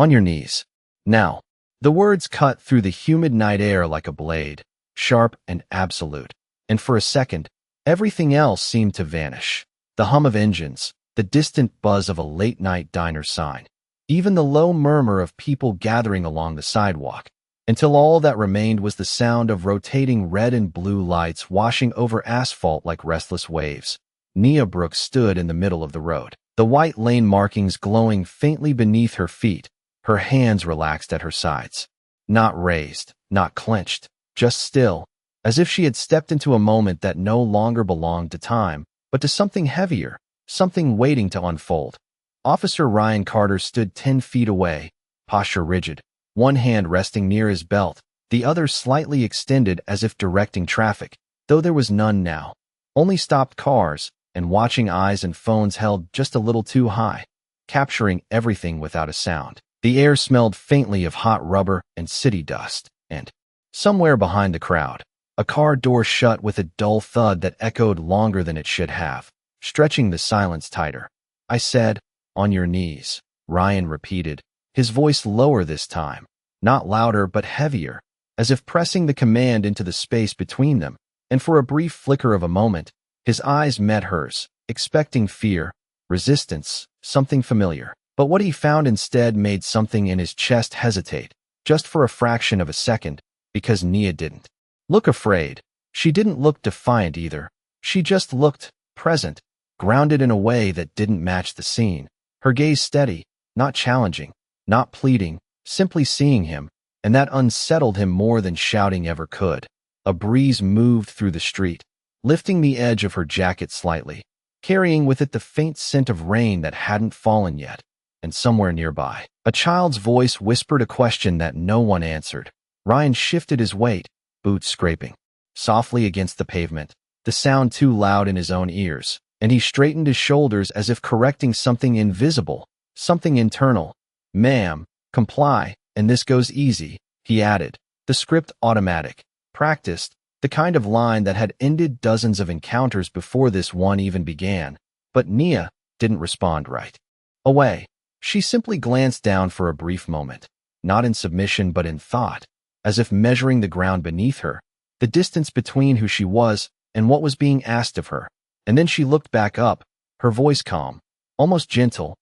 On your knees. Now. The words cut through the humid night air like a blade, sharp and absolute. And for a second, everything else seemed to vanish. The hum of engines, the distant buzz of a late-night diner sign, even the low murmur of people gathering along the sidewalk, until all that remained was the sound of rotating red and blue lights washing over asphalt like restless waves. Nia Brooks stood in the middle of the road, the white lane markings glowing faintly beneath her feet, her hands relaxed at her sides. Not raised, not clenched, just still, as if she had stepped into a moment that no longer belonged to time, but to something heavier, something waiting to unfold. Officer Ryan Carter stood 10 feet away, posture rigid, one hand resting near his belt, the other slightly extended as if directing traffic, though there was none now. Only stopped cars, and watching eyes and phones held just a little too high, capturing everything without a sound. The air smelled faintly of hot rubber and city dust, and somewhere behind the crowd, a car door shut with a dull thud that echoed longer than it should have, stretching the silence tighter. I said, "On your knees," Ryan repeated, his voice lower this time, not louder but heavier, as if pressing the command into the space between them, and for a brief flicker of a moment, his eyes met hers, expecting fear, resistance, something familiar. But what he found instead made something in his chest hesitate, just for a fraction of a second, because Nia didn't look afraid. She didn't look defiant either. She just looked present, grounded in a way that didn't match the scene. Her gaze steady, not challenging, not pleading, simply seeing him, and that unsettled him more than shouting ever could. A breeze moved through the street, lifting the edge of her jacket slightly, carrying with it the faint scent of rain that hadn't fallen yet. And somewhere nearby, a child's voice whispered a question that no one answered. Ryan shifted his weight, boots scraping softly against the pavement, the sound too loud in his own ears, and he straightened his shoulders as if correcting something invisible, something internal. "Ma'am, comply, and this goes easy," he added, the script automatic, practiced, the kind of line that had ended dozens of encounters before this one even began. But Nia didn't respond right away. She simply glanced down for a brief moment, not in submission but in thought, as if measuring the ground beneath her, the distance between who she was and what was being asked of her. And then she looked back up, her voice calm, almost gentle.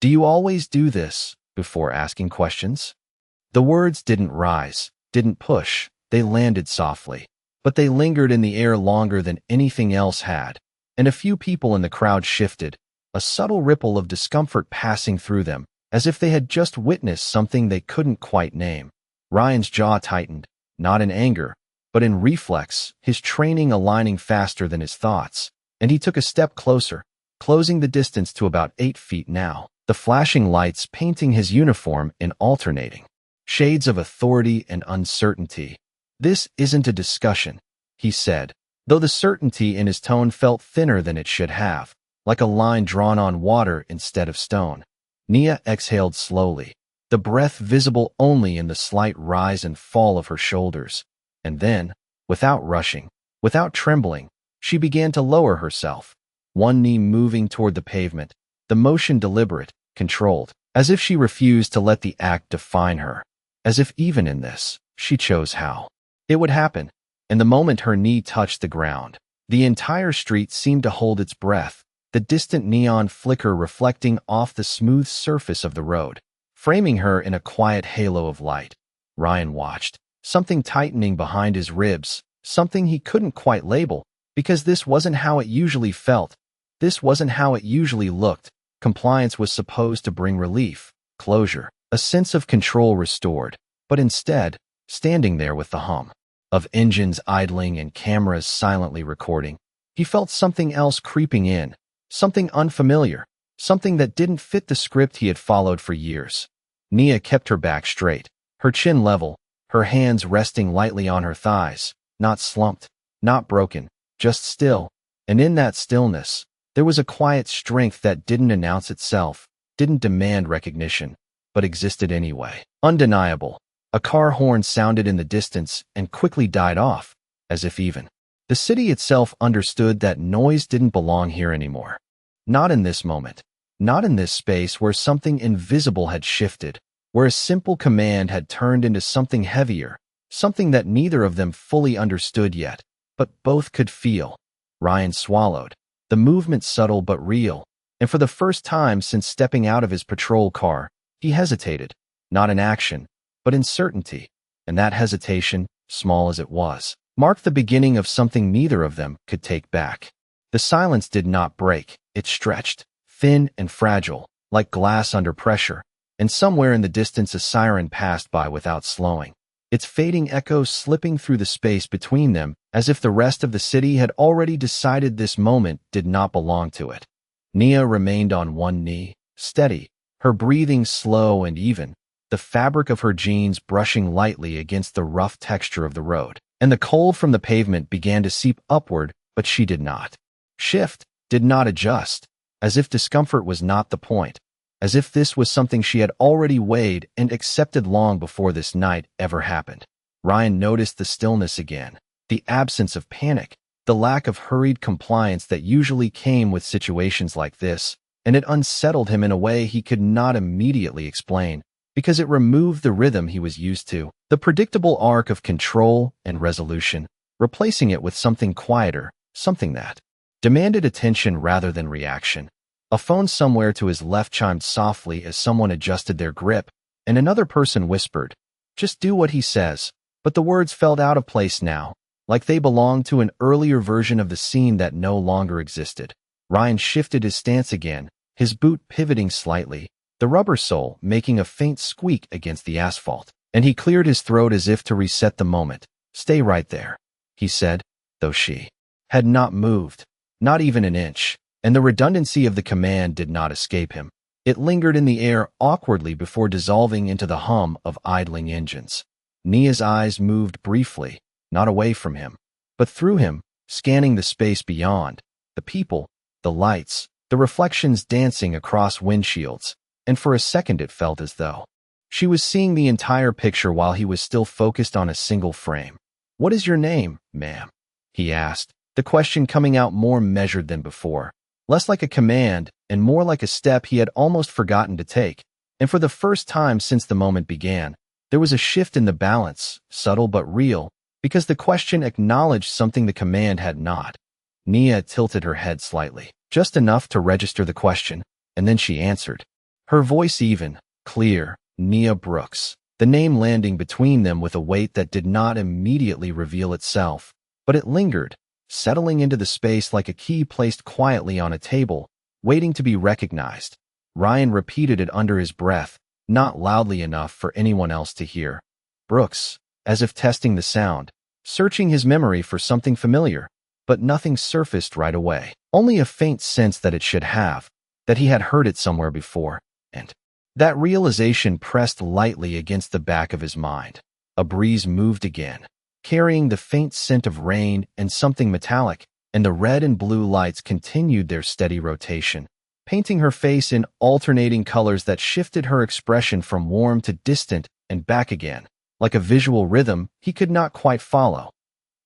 "Do you always do this before asking questions?" The words didn't rise, didn't push, they landed softly, but they lingered in the air longer than anything else had, and a few people in the crowd shifted, a subtle ripple of discomfort passing through them, as if they had just witnessed something they couldn't quite name. Ryan's jaw tightened, not in anger, but in reflex, his training aligning faster than his thoughts, and he took a step closer, closing the distance to about 8 feet now, the flashing lights painting his uniform in alternating shades of authority and uncertainty. "This isn't a discussion," he said, though the certainty in his tone felt thinner than it should have, like a line drawn on water instead of stone. Nia exhaled slowly, the breath visible only in the slight rise and fall of her shoulders. And then, without rushing, without trembling, she began to lower herself, one knee moving toward the pavement, the motion deliberate, controlled, as if she refused to let the act define her, as if even in this, she chose how it would happen. And the moment her knee touched the ground, the entire street seemed to hold its breath, the distant neon flicker reflecting off the smooth surface of the road, framing her in a quiet halo of light. Ryan watched, something tightening behind his ribs, something he couldn't quite label, because this wasn't how it usually felt. This wasn't how it usually looked. Compliance was supposed to bring relief, closure, a sense of control restored, but instead, standing there with the hum of engines idling and cameras silently recording, he felt something else creeping in, something unfamiliar, something that didn't fit the script he had followed for years. Nia kept her back straight, her chin level, her hands resting lightly on her thighs, not slumped, not broken, just still. And in that stillness, there was a quiet strength that didn't announce itself, didn't demand recognition, but existed anyway. Undeniable. A car horn sounded in the distance and quickly died off, as if even the city itself understood that noise didn't belong here anymore. Not in this moment. Not in this space where something invisible had shifted, where a simple command had turned into something heavier, something that neither of them fully understood yet, but both could feel. Ryan swallowed, the movement subtle but real, and for the first time since stepping out of his patrol car, he hesitated, not in action, but in certainty, and that hesitation, small as it was, marked the beginning of something neither of them could take back. The silence did not break, it stretched, thin and fragile, like glass under pressure, and somewhere in the distance a siren passed by without slowing, its fading echoes slipping through the space between them as if the rest of the city had already decided this moment did not belong to it. Nia remained on one knee, steady, her breathing slow and even, the fabric of her jeans brushing lightly against the rough texture of the road, and the cold from the pavement began to seep upward, but she did not shift, did not adjust, as if discomfort was not the point, as if this was something she had already weighed and accepted long before this night ever happened. Ryan noticed the stillness again, the absence of panic, the lack of hurried compliance that usually came with situations like this, and it unsettled him in a way he could not immediately explain, because it removed the rhythm he was used to, the predictable arc of control and resolution, replacing it with something quieter, something that demanded attention rather than reaction. A phone somewhere to his left chimed softly as someone adjusted their grip, and another person whispered, "Just do what he says," but the words felt out of place now, like they belonged to an earlier version of the scene that no longer existed. Ryan shifted his stance again, his boot pivoting slightly, the rubber sole making a faint squeak against the asphalt, and he cleared his throat as if to reset the moment. "Stay right there," he said, though she had not moved, not even an inch, and the redundancy of the command did not escape him. It lingered in the air awkwardly before dissolving into the hum of idling engines. Nia's eyes moved briefly, not away from him, but through him, scanning the space beyond, the people, the lights, the reflections dancing across windshields, and for a second it felt as though she was seeing the entire picture while he was still focused on a single frame. "What is your name, ma'am?" he asked, the question coming out more measured than before, less like a command and more like a step he had almost forgotten to take. And for the first time since the moment began, there was a shift in the balance, subtle but real, because the question acknowledged something the command had not. Nia tilted her head slightly, just enough to register the question, and then she answered. Her voice even, clear, Nia Brooks, the name landing between them with a weight that did not immediately reveal itself, but it lingered, settling into the space like a key placed quietly on a table, waiting to be recognized. Ryan repeated it under his breath, not loudly enough for anyone else to hear. Brooks, as if testing the sound, searching his memory for something familiar, but nothing surfaced right away. Only a faint sense that it should have, that he had heard it somewhere before, and that realization pressed lightly against the back of his mind. A breeze moved again, carrying the faint scent of rain and something metallic, and the red and blue lights continued their steady rotation, painting her face in alternating colors that shifted her expression from warm to distant and back again, like a visual rhythm he could not quite follow.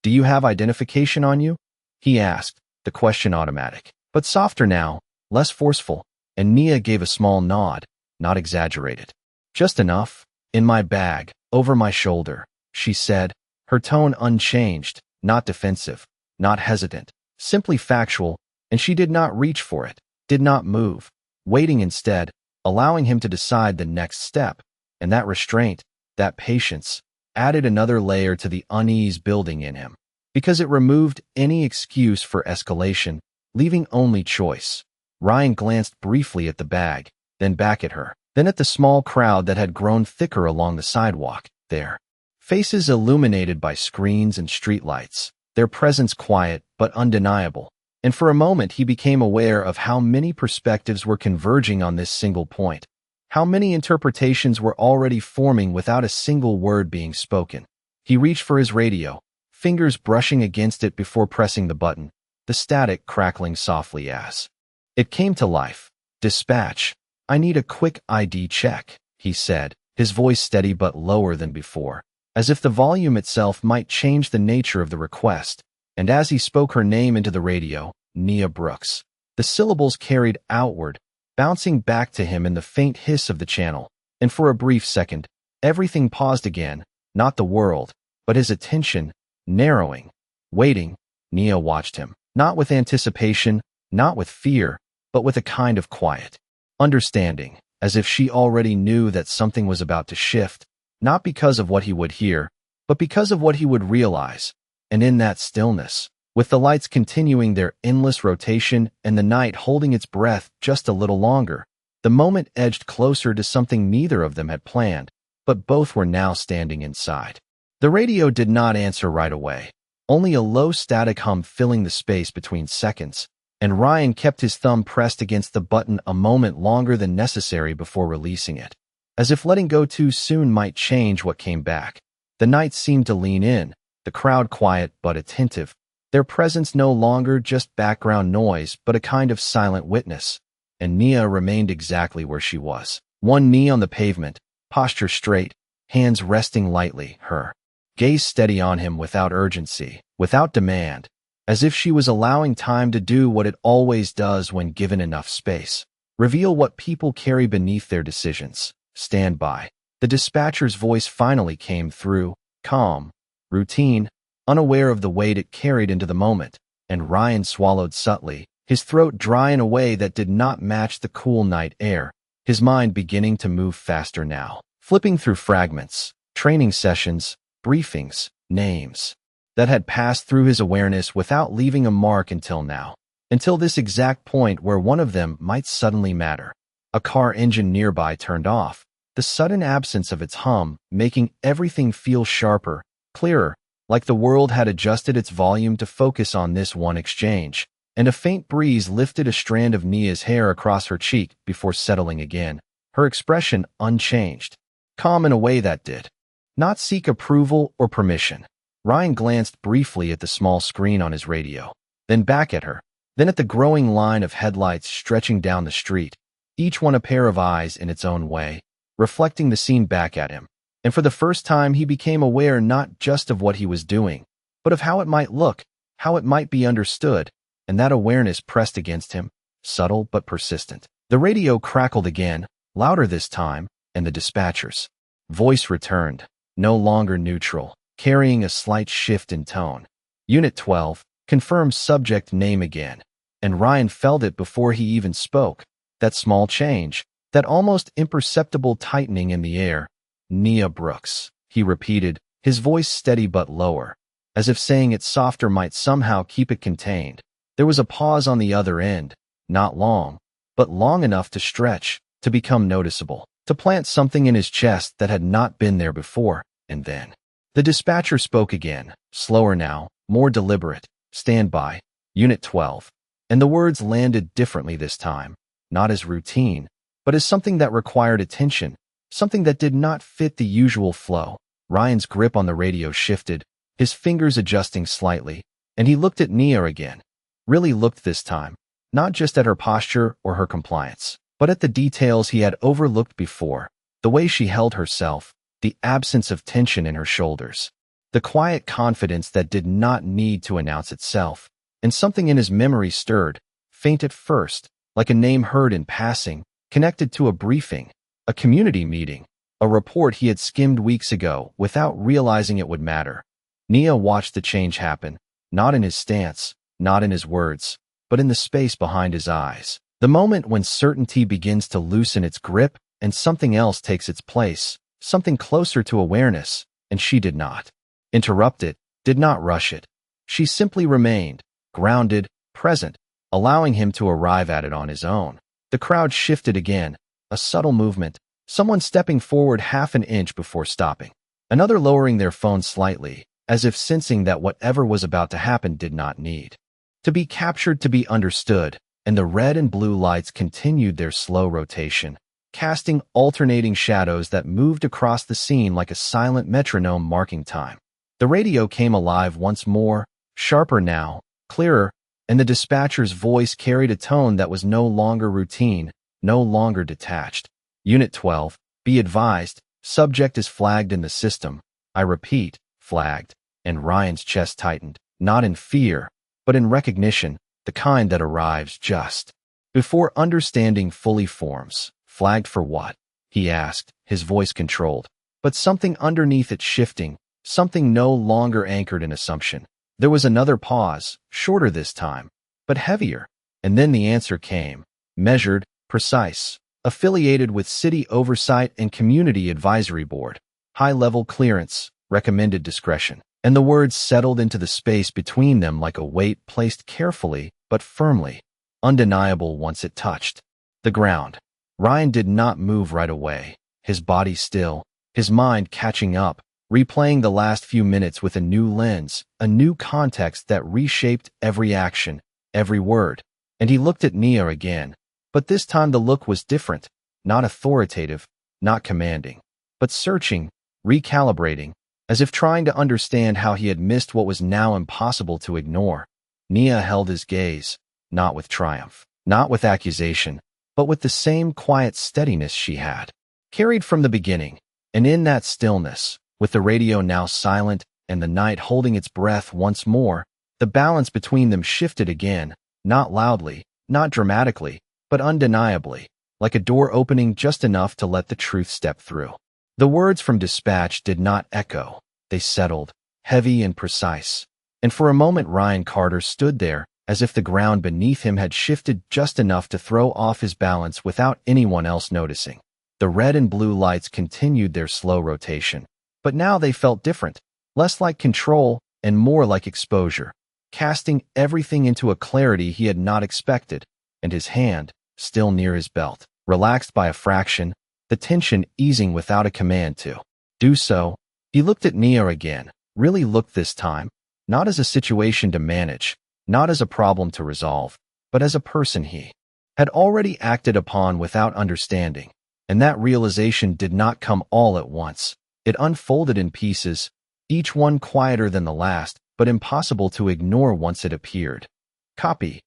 "Do you have identification on you?" he asked, the question automatic, but softer now, less forceful, and Nia gave a small nod, not exaggerated. "Just enough. In my bag, over my shoulder," she said, her tone unchanged, not defensive, not hesitant, simply factual, and she did not reach for it, did not move, waiting instead, allowing him to decide the next step, and that restraint, that patience, added another layer to the unease building in him, because it removed any excuse for escalation, leaving only choice. Ryan glanced briefly at the bag, then back at her, then at the small crowd that had grown thicker along the sidewalk, their faces illuminated by screens and streetlights, their presence quiet but undeniable, and for a moment he became aware of how many perspectives were converging on this single point, how many interpretations were already forming without a single word being spoken. He reached for his radio, fingers brushing against it before pressing the button, the static crackling softly as it came to life. "Dispatch, I need a quick ID check," he said, his voice steady but lower than before, as if the volume itself might change the nature of the request, and as he spoke her name into the radio, Nia Brooks, the syllables carried outward, bouncing back to him in the faint hiss of the channel. And for a brief second, everything paused again, not the world, but his attention, narrowing, waiting. Nia watched him, not with anticipation, not with fear, but with a kind of quiet understanding, as if she already knew that something was about to shift, not because of what he would hear, but because of what he would realize. And in that stillness, with the lights continuing their endless rotation and the night holding its breath just a little longer, the moment edged closer to something neither of them had planned, but both were now standing inside. The radio did not answer right away, only a low static hum filling the space between seconds, and Ryan kept his thumb pressed against the button a moment longer than necessary before releasing it, as if letting go too soon might change what came back. The night seemed to lean in, the crowd quiet but attentive, their presence no longer just background noise but a kind of silent witness. And Nia remained exactly where she was, one knee on the pavement, posture straight, hands resting lightly, her gaze steady on him without urgency, without demand, as if she was allowing time to do what it always does when given enough space. Reveal what people carry beneath their decisions. Stand by. The dispatcher's voice finally came through, calm, routine, unaware of the weight it carried into the moment, and Ryan swallowed subtly, his throat dry in a way that did not match the cool night air, his mind beginning to move faster now, flipping through fragments, training sessions, briefings, names that had passed through his awareness without leaving a mark until now, until this exact point where one of them might suddenly matter. A car engine nearby turned off, the sudden absence of its hum making everything feel sharper, clearer, like the world had adjusted its volume to focus on this one exchange, and a faint breeze lifted a strand of Nia's hair across her cheek before settling again, her expression unchanged, calm in a way that did not seek approval or permission. Ryan glanced briefly at the small screen on his radio, then back at her, then at the growing line of headlights stretching down the street, each one a pair of eyes in its own way, reflecting the scene back at him. And for the first time he became aware not just of what he was doing, but of how it might look, how it might be understood, and that awareness pressed against him, subtle but persistent. The radio crackled again, louder this time, and the dispatcher's voice returned, no longer neutral, carrying a slight shift in tone. Unit 12, confirm subject name again. And Ryan felt it before he even spoke, that small change, that almost imperceptible tightening in the air. Nia Brooks, he repeated, his voice steady but lower, as if saying it softer might somehow keep it contained. There was a pause on the other end, not long, but long enough to stretch, to become noticeable, to plant something in his chest that had not been there before, and then the dispatcher spoke again, slower now, more deliberate. Stand by, Unit 12. And the words landed differently this time, not as routine, but as something that required attention, something that did not fit the usual flow. Ryan's grip on the radio shifted, his fingers adjusting slightly, and he looked at Nia again. Really looked this time, not just at her posture or her compliance, but at the details he had overlooked before, the way she held herself, the absence of tension in her shoulders, the quiet confidence that did not need to announce itself. And something in his memory stirred, faint at first, like a name heard in passing, connected to a briefing, a community meeting, a report he had skimmed weeks ago without realizing it would matter. Nia watched the change happen, not in his stance, not in his words, but in the space behind his eyes. The moment when certainty begins to loosen its grip and something else takes its place, something closer to awareness, and she did not interrupt it, did not rush it. She simply remained, grounded, present, allowing him to arrive at it on his own. The crowd shifted again, a subtle movement, someone stepping forward half an inch before stopping, another lowering their phone slightly, as if sensing that whatever was about to happen did not need to be captured to be understood, and the red and blue lights continued their slow rotation, casting alternating shadows that moved across the scene like a silent metronome marking time. The radio came alive once more, sharper now, clearer, and the dispatcher's voice carried a tone that was no longer routine, no longer detached. Unit 12, be advised, subject is flagged in the system. I repeat, flagged. And Ryan's chest tightened, not in fear, but in recognition, the kind that arrives just before understanding fully forms. Flagged for what? he asked, his voice controlled. But something underneath it shifting, something no longer anchored in assumption. There was another pause, shorter this time, but heavier. And then the answer came, measured, precise, affiliated with City Oversight and Community Advisory Board. High-level clearance, recommended discretion. And the words settled into the space between them like a weight placed carefully but firmly, undeniable once it touched the ground. Ryan did not move right away, his body still, his mind catching up, replaying the last few minutes with a new lens, a new context that reshaped every action, every word. And he looked at Nia again. But this time the look was different, not authoritative, not commanding, but searching, recalibrating, as if trying to understand how he had missed what was now impossible to ignore. Nia held his gaze, not with triumph, not with accusation, but with the same quiet steadiness she had carried from the beginning. And in that stillness, with the radio now silent and the night holding its breath once more, the balance between them shifted again, not loudly, not dramatically, but undeniably, like a door opening just enough to let the truth step through. The words from dispatch did not echo. They settled, heavy and precise. And for a moment Ryan Carter stood there, as if the ground beneath him had shifted just enough to throw off his balance without anyone else noticing. The red and blue lights continued their slow rotation, but now they felt different, less like control and more like exposure, casting everything into a clarity he had not expected. And his hand, still near his belt, relaxed by a fraction, the tension easing without a command to do so. He looked at Nia again, really looked this time, not as a situation to manage, not as a problem to resolve, but as a person he had already acted upon without understanding. And that realization did not come all at once. It unfolded in pieces, each one quieter than the last, but impossible to ignore once it appeared. "Copy,"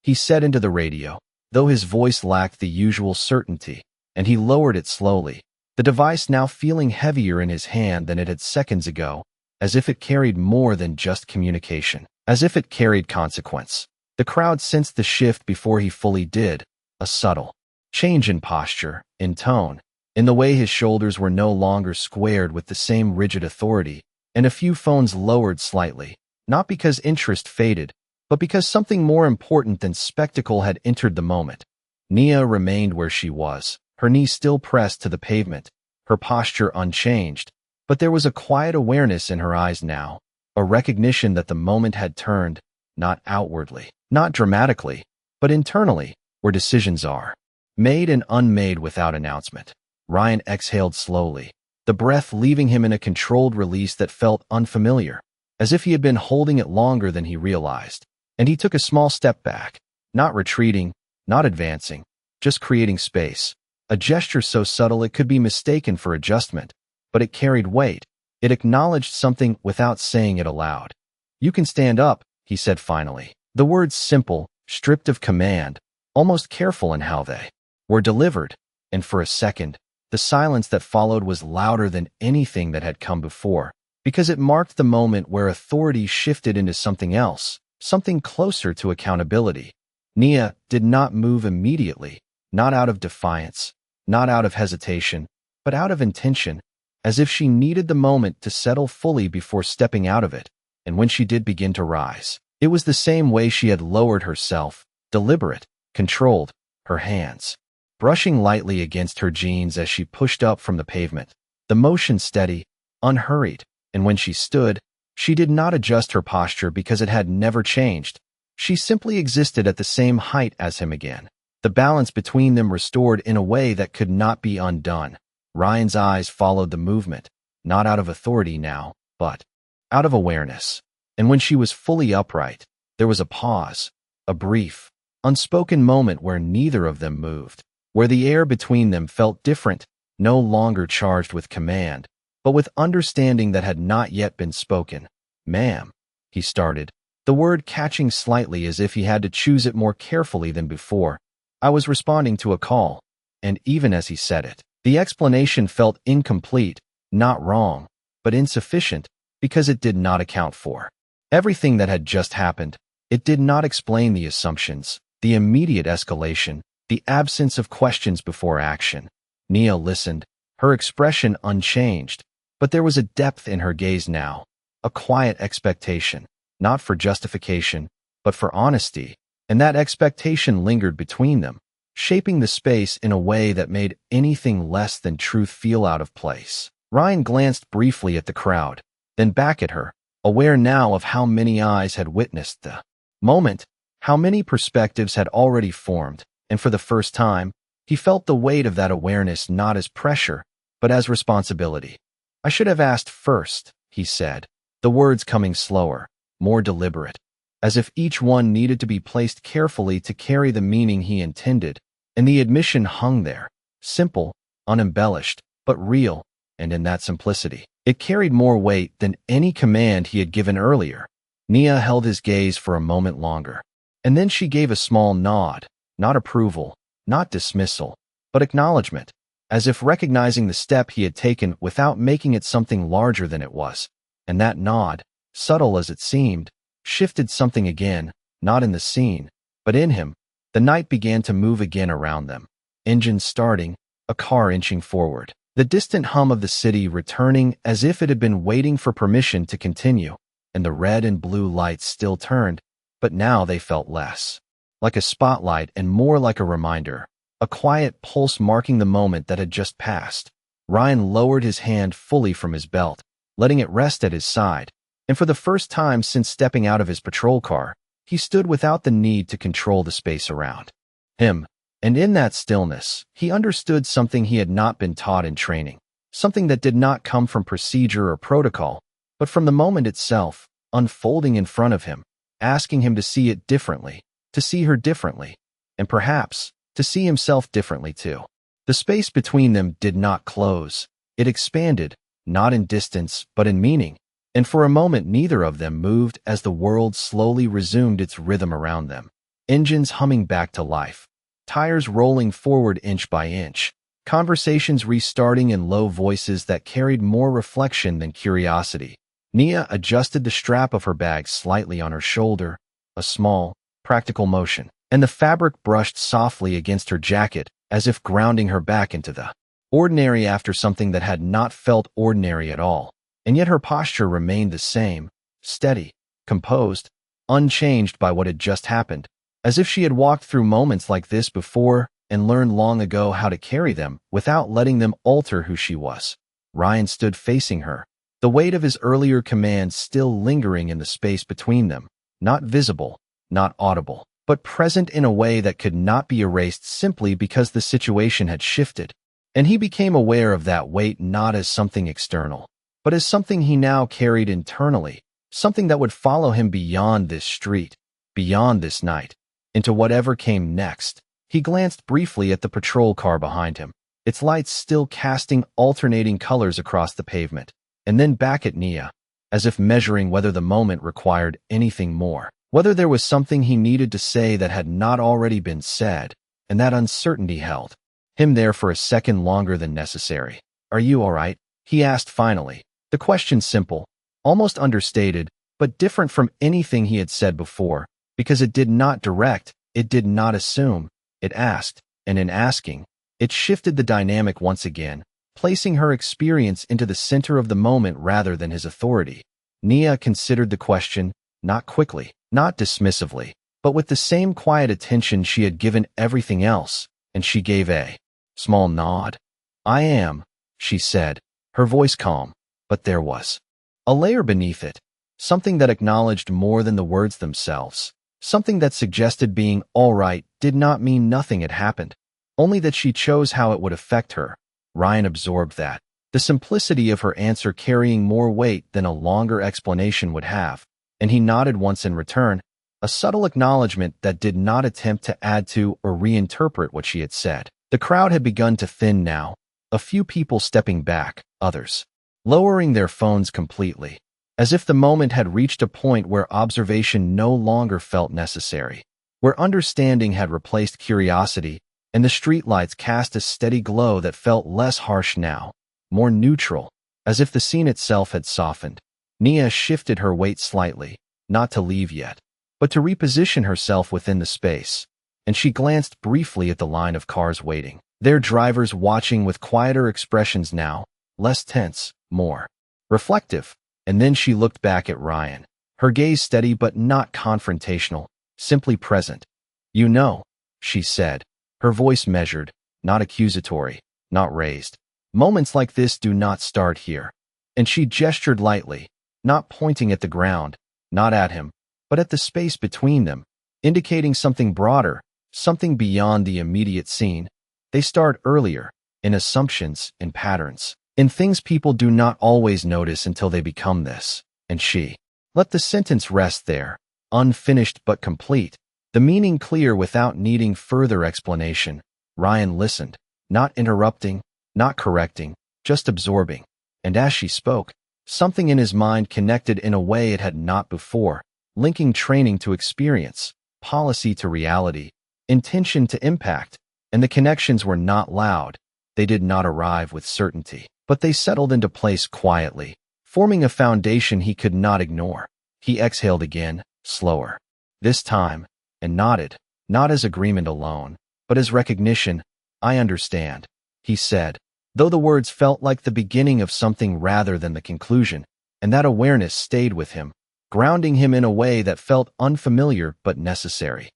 he said into the radio, though his voice lacked the usual certainty, and he lowered it slowly, the device now feeling heavier in his hand than it had seconds ago, as if it carried more than just communication, as if it carried consequence. The crowd sensed the shift before he fully did, a subtle change in posture, in tone, in the way his shoulders were no longer squared with the same rigid authority, and a few phones lowered slightly, not because interest faded, but because something more important than spectacle had entered the moment. Nia remained where she was, her knees still pressed to the pavement, her posture unchanged, but there was a quiet awareness in her eyes now, a recognition that the moment had turned, not outwardly, not dramatically, but internally, where decisions are made and unmade without announcement. Ryan exhaled slowly, the breath leaving him in a controlled release that felt unfamiliar, as if he had been holding it longer than he realized. And he took a small step back, not retreating, not advancing, just creating space. A gesture so subtle it could be mistaken for adjustment, but it carried weight. It acknowledged something without saying it aloud. "You can stand up," he said finally. The words simple, stripped of command, almost careful in how they were delivered, and for a second, the silence that followed was louder than anything that had come before, because it marked the moment where authority shifted into something else, something closer to accountability. Nia did not move immediately, not out of defiance, not out of hesitation, but out of intention, as if she needed the moment to settle fully before stepping out of it. And when she did begin to rise, it was the same way she had lowered herself, deliberate, controlled, her hands brushing lightly against her jeans as she pushed up from the pavement, the motion steady, unhurried. And when she stood, she did not adjust her posture because it had never changed. She simply existed at the same height as him again, the balance between them restored in a way that could not be undone. Ryan's eyes followed the movement, not out of authority now, but out of awareness. And when she was fully upright, there was a pause, a brief, unspoken moment where neither of them moved, where the air between them felt different, no longer charged with command, but with understanding that had not yet been spoken. "Ma'am," he started, the word catching slightly as if he had to choose it more carefully than before. "I was responding to a call." And even as he said it, the explanation felt incomplete, not wrong, but insufficient, because it did not account for everything that had just happened. It did not explain the assumptions, the immediate escalation, the absence of questions before action. Nia listened, her expression unchanged, but there was a depth in her gaze now, a quiet expectation, not for justification, but for honesty, and that expectation lingered between them, shaping the space in a way that made anything less than truth feel out of place. Ryan glanced briefly at the crowd, then back at her, aware now of how many eyes had witnessed the moment, how many perspectives had already formed, and for the first time, he felt the weight of that awareness not as pressure, but as responsibility. "I should have asked first," he said, the words coming slower, more deliberate, as if each one needed to be placed carefully to carry the meaning he intended, and the admission hung there, simple, unembellished, but real, and in that simplicity, it carried more weight than any command he had given earlier. Nia held his gaze for a moment longer, and then she gave a small nod, not approval, not dismissal, but acknowledgement, as if recognizing the step he had taken without making it something larger than it was. And that nod, subtle as it seemed, shifted something again, not in the scene, but in him. The night began to move again around them. Engines starting, a car inching forward, the distant hum of the city returning as if it had been waiting for permission to continue, and the red and blue lights still turned, but now they felt less like a spotlight and more like a reminder, a quiet pulse marking the moment that had just passed. Ryan lowered his hand fully from his belt, letting it rest at his side, and for the first time since stepping out of his patrol car, he stood without the need to control the space around him. And in that stillness, he understood something he had not been taught in training, something that did not come from procedure or protocol, but from the moment itself, unfolding in front of him, asking him to see it differently, to see her differently, and perhaps to see himself differently too. The space between them did not close. It expanded, not in distance, but in meaning, and for a moment neither of them moved as the world slowly resumed its rhythm around them. Engines humming back to life, tires rolling forward inch by inch, conversations restarting in low voices that carried more reflection than curiosity. Nia adjusted the strap of her bag slightly on her shoulder, a small, practical motion, and the fabric brushed softly against her jacket as if grounding her back into the ordinary after something that had not felt ordinary at all. And yet her posture remained the same, steady, composed, unchanged by what had just happened, as if she had walked through moments like this before and learned long ago how to carry them without letting them alter who she was. Ryan stood facing her, the weight of his earlier commands still lingering in the space between them, not visible, not audible, but present in a way that could not be erased simply because the situation had shifted. And he became aware of that weight not as something external, but as something he now carried internally, something that would follow him beyond this street, beyond this night, into whatever came next. He glanced briefly at the patrol car behind him, its lights still casting alternating colors across the pavement, and then back at Nia, as if measuring whether the moment required anything more, whether there was something he needed to say that had not already been said, and that uncertainty held him there for a second longer than necessary. "Are you all right?" he asked finally, the question simple, almost understated, but different from anything he had said before, because it did not direct, it did not assume, it asked, and in asking, it shifted the dynamic once again, placing her experience into the center of the moment rather than his authority. Nia considered the question, not quickly, not dismissively, but with the same quiet attention she had given everything else, and she gave a small nod. "I am," she said, her voice calm, but there was a layer beneath it, something that acknowledged more than the words themselves, something that suggested being all right did not mean nothing had happened, only that she chose how it would affect her. Ryan absorbed that, the simplicity of her answer carrying more weight than a longer explanation would have, and he nodded once in return, a subtle acknowledgement that did not attempt to add to or reinterpret what she had said. The crowd had begun to thin now, a few people stepping back, others lowering their phones completely, as if the moment had reached a point where observation no longer felt necessary, where understanding had replaced curiosity, and the streetlights cast a steady glow that felt less harsh now, more neutral, as if the scene itself had softened. Nia shifted her weight slightly, not to leave yet, but to reposition herself within the space, and she glanced briefly at the line of cars waiting, their drivers watching with quieter expressions now, less tense, more reflective. And then she looked back at Ryan, her gaze steady but not confrontational, simply present. "You know," she said, her voice measured, not accusatory, not raised. "Moments like this do not start here." And she gestured lightly, not pointing at the ground, not at him, but at the space between them, indicating something broader, something beyond the immediate scene. They start earlier, in assumptions, in patterns, in things people do not always notice until they become this. And she let the sentence rest there, unfinished but complete, the meaning clear without needing further explanation. Ryan listened, not interrupting, not correcting, just absorbing. And as she spoke, something in his mind connected in a way it had not before, linking training to experience, policy to reality, intention to impact. And the connections were not loud. They did not arrive with certainty, but they settled into place quietly, forming a foundation he could not ignore. He exhaled again, slower, this time, and nodded, not as agreement alone, but as recognition. "I understand," he said, though the words felt like the beginning of something rather than the conclusion, and that awareness stayed with him, grounding him in a way that felt unfamiliar but necessary.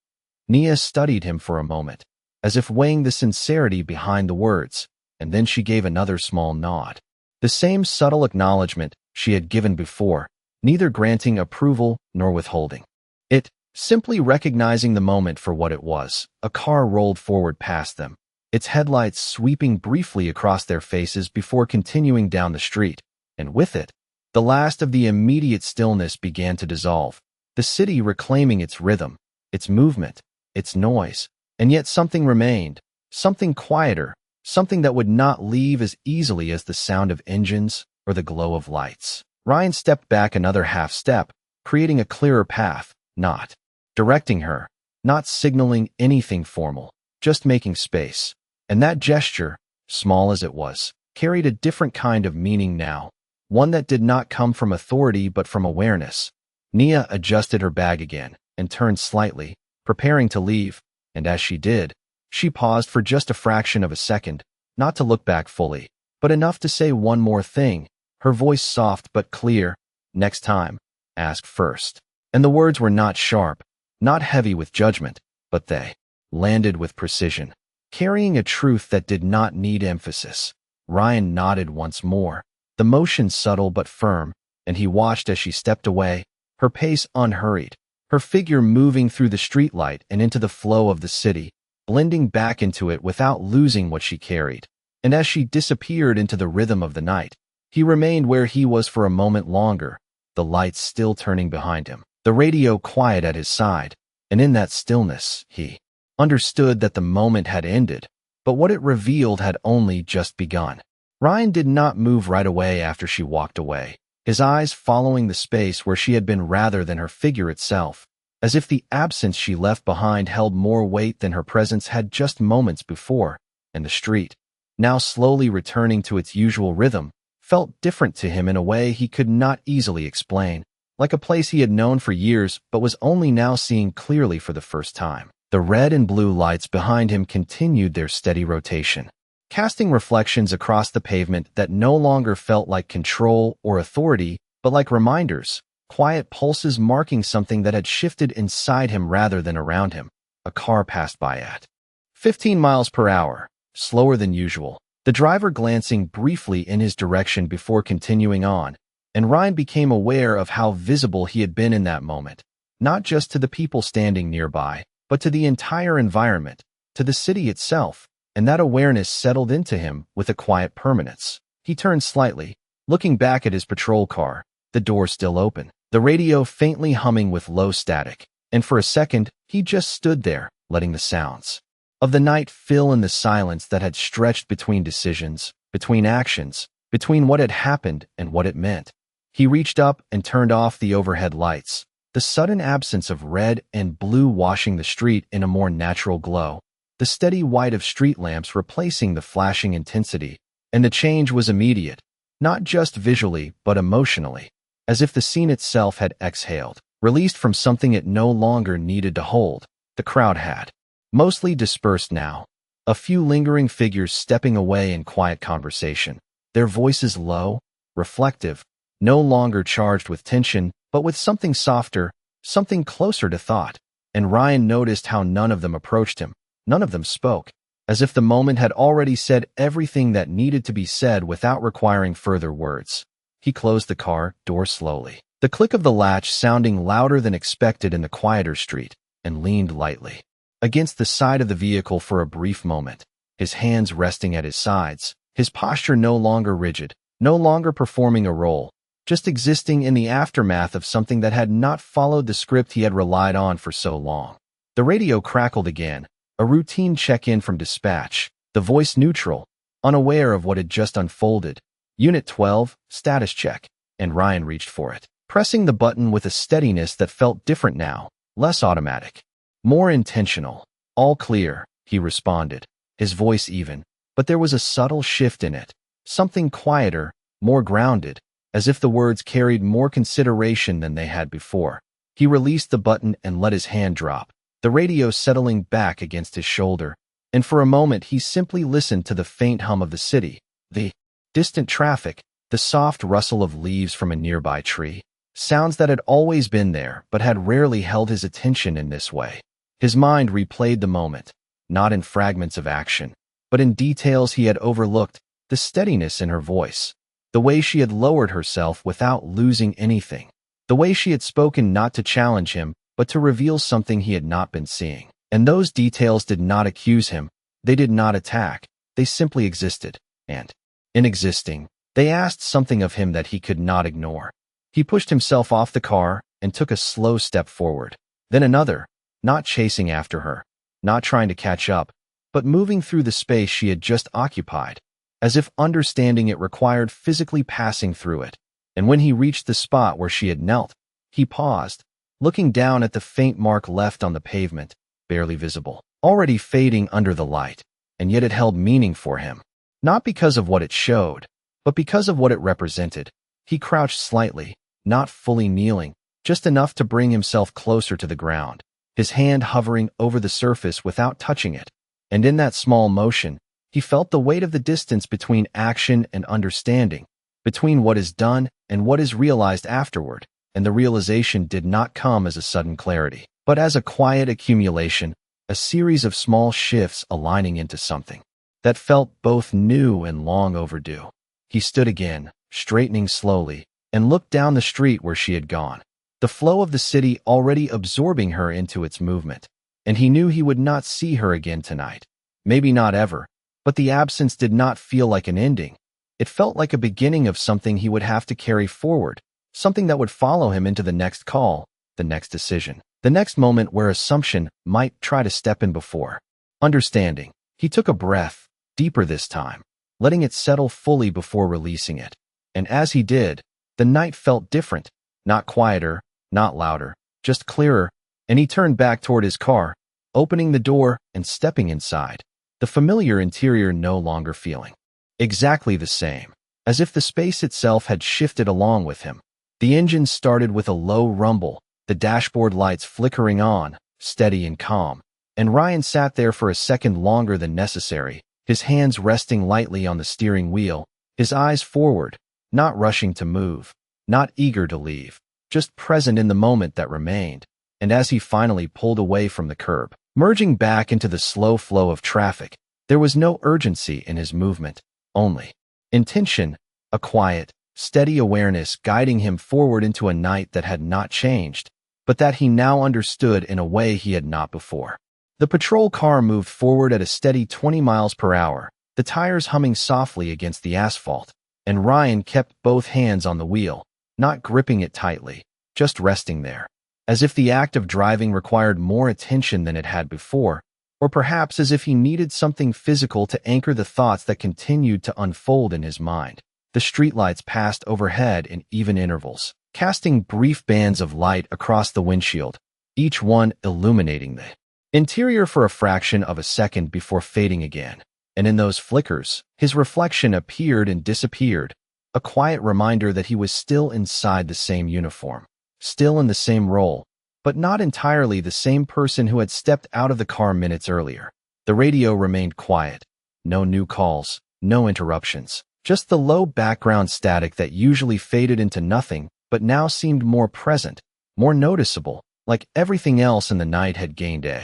Nia studied him for a moment, as if weighing the sincerity behind the words, and then she gave another small nod. The same subtle acknowledgement she had given before, neither granting approval nor withholding it, simply recognizing the moment for what it was. A car rolled forward past them, its headlights sweeping briefly across their faces before continuing down the street, and with it, the last of the immediate stillness began to dissolve, the city reclaiming its rhythm, its movement, its noise. And yet something remained, something quieter, something that would not leave as easily as the sound of engines or the glow of lights. Ryan stepped back another half step, creating a clearer path, not directing her, not signaling anything formal, just making space. And that gesture, small as it was, carried a different kind of meaning now, one that did not come from authority but from awareness. Nia adjusted her bag again and turned slightly, preparing to leave. And as she did, she paused for just a fraction of a second, not to look back fully, but enough to say one more thing, her voice soft but clear. "Next time, ask first." And the words were not sharp, not heavy with judgment, but they landed with precision, carrying a truth that did not need emphasis. Ryan nodded once more, the motion subtle but firm, and he watched as she stepped away, her pace unhurried, her figure moving through the streetlight and into the flow of the city, blending back into it without losing what she carried. And as she disappeared into the rhythm of the night, he remained where he was for a moment longer, the lights still turning behind him, the radio quiet at his side. And in that stillness, he understood that the moment had ended, but what it revealed had only just begun. Ryan did not move right away after she walked away, his eyes following the space where she had been rather than her figure itself, as if the absence she left behind held more weight than her presence had just moments before. And the street, now slowly returning to its usual rhythm, felt different to him in a way he could not easily explain, like a place he had known for years but was only now seeing clearly for the first time. The red and blue lights behind him continued their steady rotation, casting reflections across the pavement that no longer felt like control or authority, but like reminders, quiet pulses marking something that had shifted inside him rather than around him. A car passed by at 15 miles per hour, slower than usual, the driver glancing briefly in his direction before continuing on, and Ryan became aware of how visible he had been in that moment, not just to the people standing nearby, but to the entire environment, to the city itself. And that awareness settled into him with a quiet permanence. He turned slightly, looking back at his patrol car, the door still open, the radio faintly humming with low static, and for a second, he just stood there, letting the sounds of the night fill in the silence that had stretched between decisions, between actions, between what had happened and what it meant. He reached up and turned off the overhead lights, the sudden absence of red and blue washing the street in a more natural glow, the steady white of street lamps replacing the flashing intensity. And the change was immediate, not just visually but emotionally, as if the scene itself had exhaled, released from something it no longer needed to hold. The crowd had mostly dispersed now, A few lingering figures stepping away in quiet conversation, their voices low, reflective, no longer charged with tension, but with something softer, something closer to thought. And Ryan noticed how none of them approached him. None of them spoke, as if the moment had already said everything that needed to be said without requiring further words. He closed the car door slowly, the click of the latch sounding louder than expected in the quieter street, and leaned lightly against the side of the vehicle for a brief moment, his hands resting at his sides, his posture no longer rigid, no longer performing a role, just existing in the aftermath of something that had not followed the script he had relied on for so long. The radio crackled again, a routine check-in from dispatch, the voice neutral, unaware of what had just unfolded. Unit 12, status check, and Ryan reached for it, pressing the button with a steadiness that felt different now, less automatic, more intentional. All clear, he responded, his voice even, but there was a subtle shift in it, something quieter, more grounded, as if the words carried more consideration than they had before. He released the button and let his hand drop, the radio settling back against his shoulder, and for a moment he simply listened to the faint hum of the city, the distant traffic, the soft rustle of leaves from a nearby tree, sounds that had always been there but had rarely held his attention in this way. His mind replayed the moment, not in fragments of action, but in details he had overlooked, the steadiness in her voice, the way she had lowered herself without losing anything, the way she had spoken not to challenge him, but to reveal something he had not been seeing. And those details did not accuse him, they did not attack, they simply existed, and, in existing, they asked something of him that he could not ignore. He pushed himself off the car and took a slow step forward, then another, not chasing after her, not trying to catch up, but moving through the space she had just occupied, as if understanding it required physically passing through it. And when he reached the spot where she had knelt, he paused, looking down at the faint mark left on the pavement, barely visible, already fading under the light, and yet it held meaning for him. Not because of what it showed, but because of what it represented. He crouched slightly, not fully kneeling, just enough to bring himself closer to the ground, his hand hovering over the surface without touching it. And in that small motion, he felt the weight of the distance between action and understanding, between what is done and what is realized afterward, and the realization did not come as a sudden clarity, but as a quiet accumulation, a series of small shifts aligning into something that felt both new and long overdue. He stood again, straightening slowly, and looked down the street where she had gone, the flow of the city already absorbing her into its movement. And he knew he would not see her again tonight, maybe not ever, but the absence did not feel like an ending. It felt like a beginning of something he would have to carry forward, something that would follow him into the next call, the next decision, the next moment where assumption might try to step in before understanding. He took a breath, deeper this time, letting it settle fully before releasing it. And as he did, the night felt different, not quieter, not louder, just clearer, and he turned back toward his car, opening the door and stepping inside, the familiar interior no longer feeling exactly the same, as if the space itself had shifted along with him. The engine started with a low rumble, the dashboard lights flickering on, steady and calm, and Ryan sat there for a second longer than necessary, his hands resting lightly on the steering wheel, his eyes forward, not rushing to move, not eager to leave, just present in the moment that remained. And as he finally pulled away from the curb, merging back into the slow flow of traffic, there was no urgency in his movement, only intention, a quiet, steady awareness guiding him forward into a night that had not changed, but that he now understood in a way he had not before. The patrol car moved forward at a steady 20 miles per hour, the tires humming softly against the asphalt, and Ryan kept both hands on the wheel, not gripping it tightly, just resting there, as if the act of driving required more attention than it had before, or perhaps as if he needed something physical to anchor the thoughts that continued to unfold in his mind. The streetlights passed overhead in even intervals, casting brief bands of light across the windshield, each one illuminating the interior for a fraction of a second before fading again. And in those flickers, his reflection appeared and disappeared, a quiet reminder that he was still inside the same uniform, still in the same role, but not entirely the same person who had stepped out of the car minutes earlier. The radio remained quiet. No new calls, no interruptions. Just the low background static that usually faded into nothing, but now seemed more present, more noticeable, like everything else in the night had gained a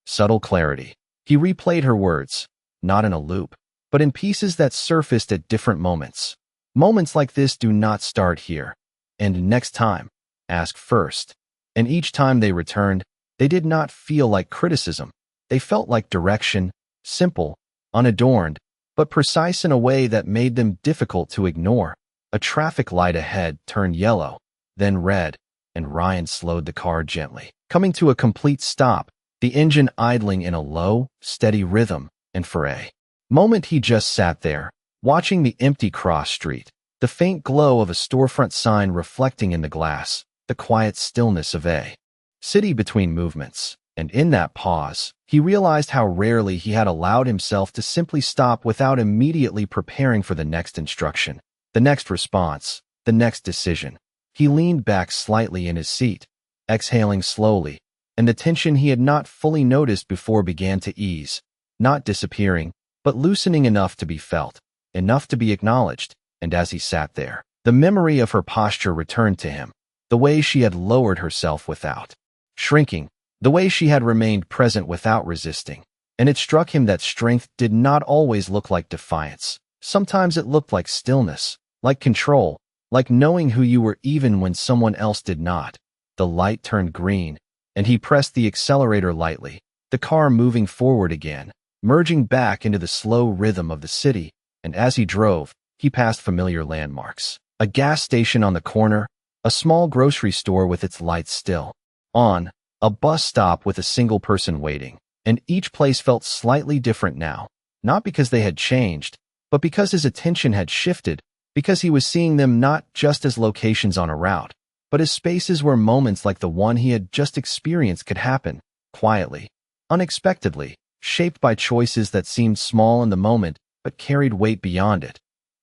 subtle clarity. He replayed her words, not in a loop, but in pieces that surfaced at different moments. Moments like this do not start here. And next time, ask first. And each time they returned, they did not feel like criticism. They felt like direction, simple, unadorned, but precise in a way that made them difficult to ignore. A traffic light ahead turned yellow, then red, and Ryan slowed the car gently, coming to a complete stop, the engine idling in a low, steady rhythm, and for a moment he just sat there, watching the empty cross street, the faint glow of a storefront sign reflecting in the glass, the quiet stillness of a city between movements. And in that pause, he realized how rarely he had allowed himself to simply stop without immediately preparing for the next instruction, the next response, the next decision. He leaned back slightly in his seat, exhaling slowly, and the tension he had not fully noticed before began to ease, not disappearing, but loosening enough to be felt, enough to be acknowledged. And as he sat there, the memory of her posture returned to him, the way she had lowered herself without shrinking, the way she had remained present without resisting. And it struck him that strength did not always look like defiance. Sometimes it looked like stillness, like control, like knowing who you were even when someone else did not. The light turned green, and he pressed the accelerator lightly, the car moving forward again, merging back into the slow rhythm of the city. And as he drove, he passed familiar landmarks. A gas station on the corner, a small grocery store with its lights still on, a bus stop with a single person waiting, and each place felt slightly different now, not because they had changed, but because his attention had shifted, because he was seeing them not just as locations on a route, but as spaces where moments like the one he had just experienced could happen, quietly, unexpectedly, shaped by choices that seemed small in the moment but carried weight beyond it.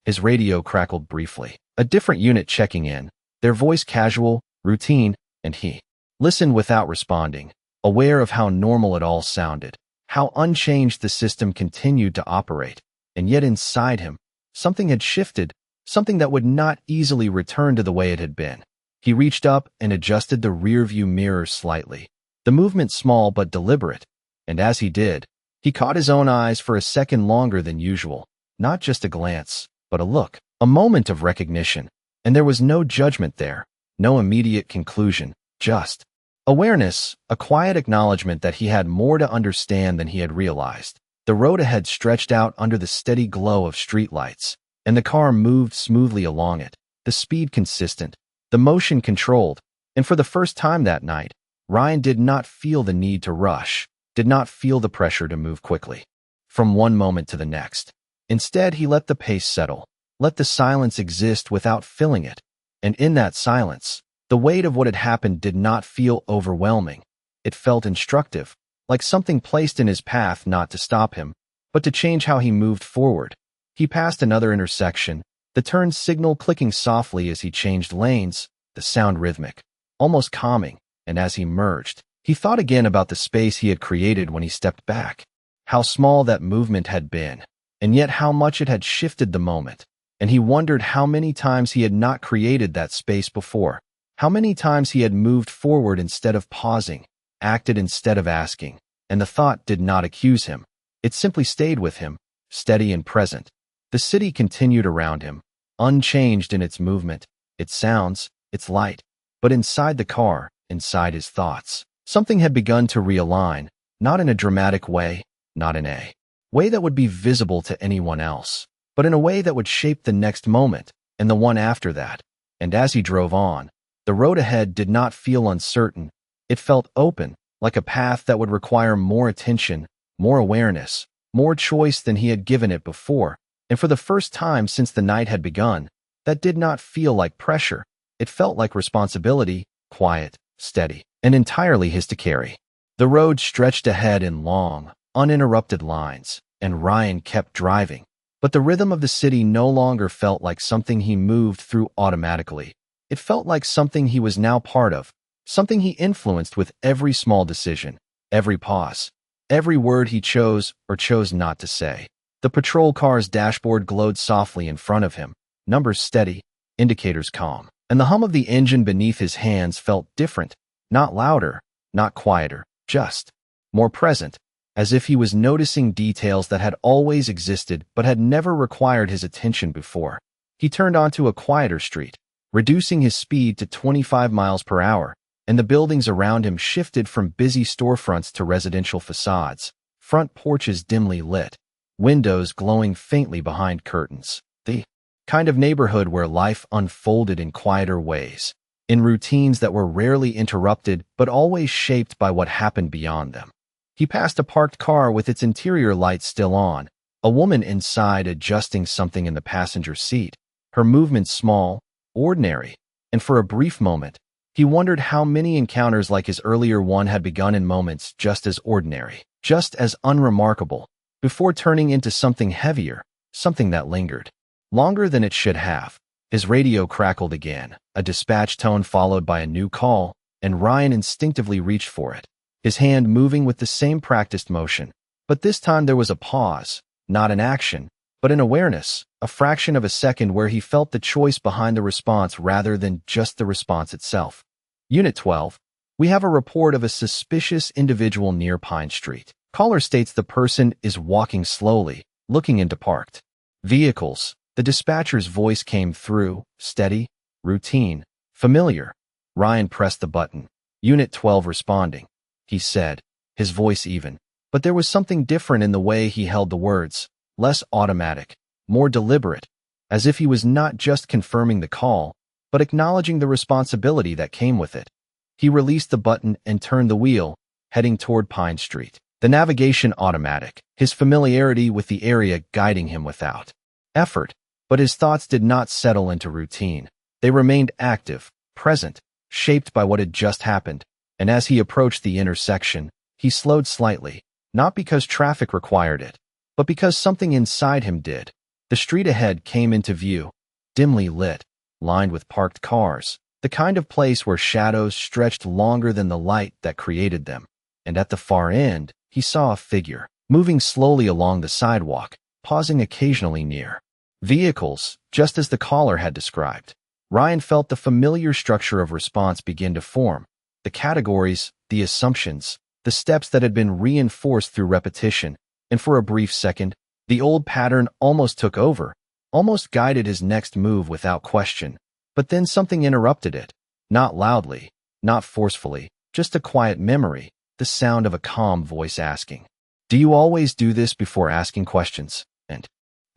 His radio crackled briefly, a different unit checking in, their voice casual, routine, and he listened without responding, aware of how normal it all sounded, how unchanged the system continued to operate. And yet inside him, something had shifted, something that would not easily return to the way it had been. He reached up and adjusted the rearview mirror slightly, the movement small but deliberate. And as he did, he caught his own eyes for a second longer than usual, not just a glance, but a look, a moment of recognition. And there was no judgment there, no immediate conclusion, just awareness, a quiet acknowledgement that he had more to understand than he had realized. The road ahead stretched out under the steady glow of streetlights, and the car moved smoothly along it, the speed consistent, the motion controlled. And for the first time that night, Ryan did not feel the need to rush, did not feel the pressure to move quickly from one moment to the next. Instead, he let the pace settle, let the silence exist without filling it. And in that silence, the weight of what had happened did not feel overwhelming. It felt instructive, like something placed in his path not to stop him, but to change how he moved forward. He passed another intersection, the turn signal clicking softly as he changed lanes, the sound rhythmic, almost calming. And as he merged, he thought again about the space he had created when he stepped back. How small that movement had been, and yet how much it had shifted the moment. And he wondered how many times he had not created that space before. How many times he had moved forward instead of pausing, acted instead of asking. And the thought did not accuse him. It simply stayed with him, steady and present. The city continued around him, unchanged in its movement, its sounds, its light. But inside the car, inside his thoughts, something had begun to realign, not in a dramatic way, not in a way that would be visible to anyone else, but in a way that would shape the next moment and the one after that. And as he drove on, the road ahead did not feel uncertain. It felt open, like a path that would require more attention, more awareness, more choice than he had given it before. And for the first time since the night had begun, that did not feel like pressure. It felt like responsibility, quiet, steady, and entirely his to carry. The road stretched ahead in long, uninterrupted lines, and Ryan kept driving. But the rhythm of the city no longer felt like something he moved through automatically. It felt like something he was now part of, something he influenced with every small decision, every pause, every word he chose or chose not to say. The patrol car's dashboard glowed softly in front of him, numbers steady, indicators calm, and the hum of the engine beneath his hands felt different, not louder, not quieter, just more present, as if he was noticing details that had always existed but had never required his attention before. He turned onto a quieter street, reducing his speed to 25 miles per hour, and the buildings around him shifted from busy storefronts to residential facades, front porches dimly lit, windows glowing faintly behind curtains. The kind of neighborhood where life unfolded in quieter ways, in routines that were rarely interrupted but always shaped by what happened beyond them. He passed a parked car with its interior lights still on, a woman inside adjusting something in the passenger seat, her movements small, ordinary, and for a brief moment, he wondered how many encounters like his earlier one had begun in moments just as ordinary, just as unremarkable, before turning into something heavier, something that lingered. Longer than it should have. His radio crackled again, a dispatch tone followed by a new call, and Ryan instinctively reached for it, his hand moving with the same practiced motion. But this time there was a pause, not an action, but an awareness, a fraction of a second where he felt the choice behind the response rather than just the response itself. Unit 12. We have a report of a suspicious individual near Pine Street. Caller states the person is walking slowly, looking into parked vehicles. The dispatcher's voice came through, steady, routine, familiar. Ryan pressed the button. Unit 12 responding. He said, his voice even. But there was something different in the way he held the words, less automatic, more deliberate, as if he was not just confirming the call, but acknowledging the responsibility that came with it. He released the button and turned the wheel, heading toward Pine Street. The navigation automatic, his familiarity with the area guiding him without effort. But his thoughts did not settle into routine. They remained active, present, shaped by what had just happened. And as he approached the intersection, he slowed slightly, not because traffic required it, but because something inside him did. The street ahead came into view, dimly lit, lined with parked cars, the kind of place where shadows stretched longer than the light that created them. And at the far end, he saw a figure, moving slowly along the sidewalk, pausing occasionally near vehicles, just as the caller had described. Ryan felt the familiar structure of response begin to form, the categories, the assumptions, the steps that had been reinforced through repetition, and for a brief second, the old pattern almost took over, almost guided his next move without question. But then something interrupted it, not loudly, not forcefully, just a quiet memory, the sound of a calm voice asking, "Do you always do this before asking questions?" And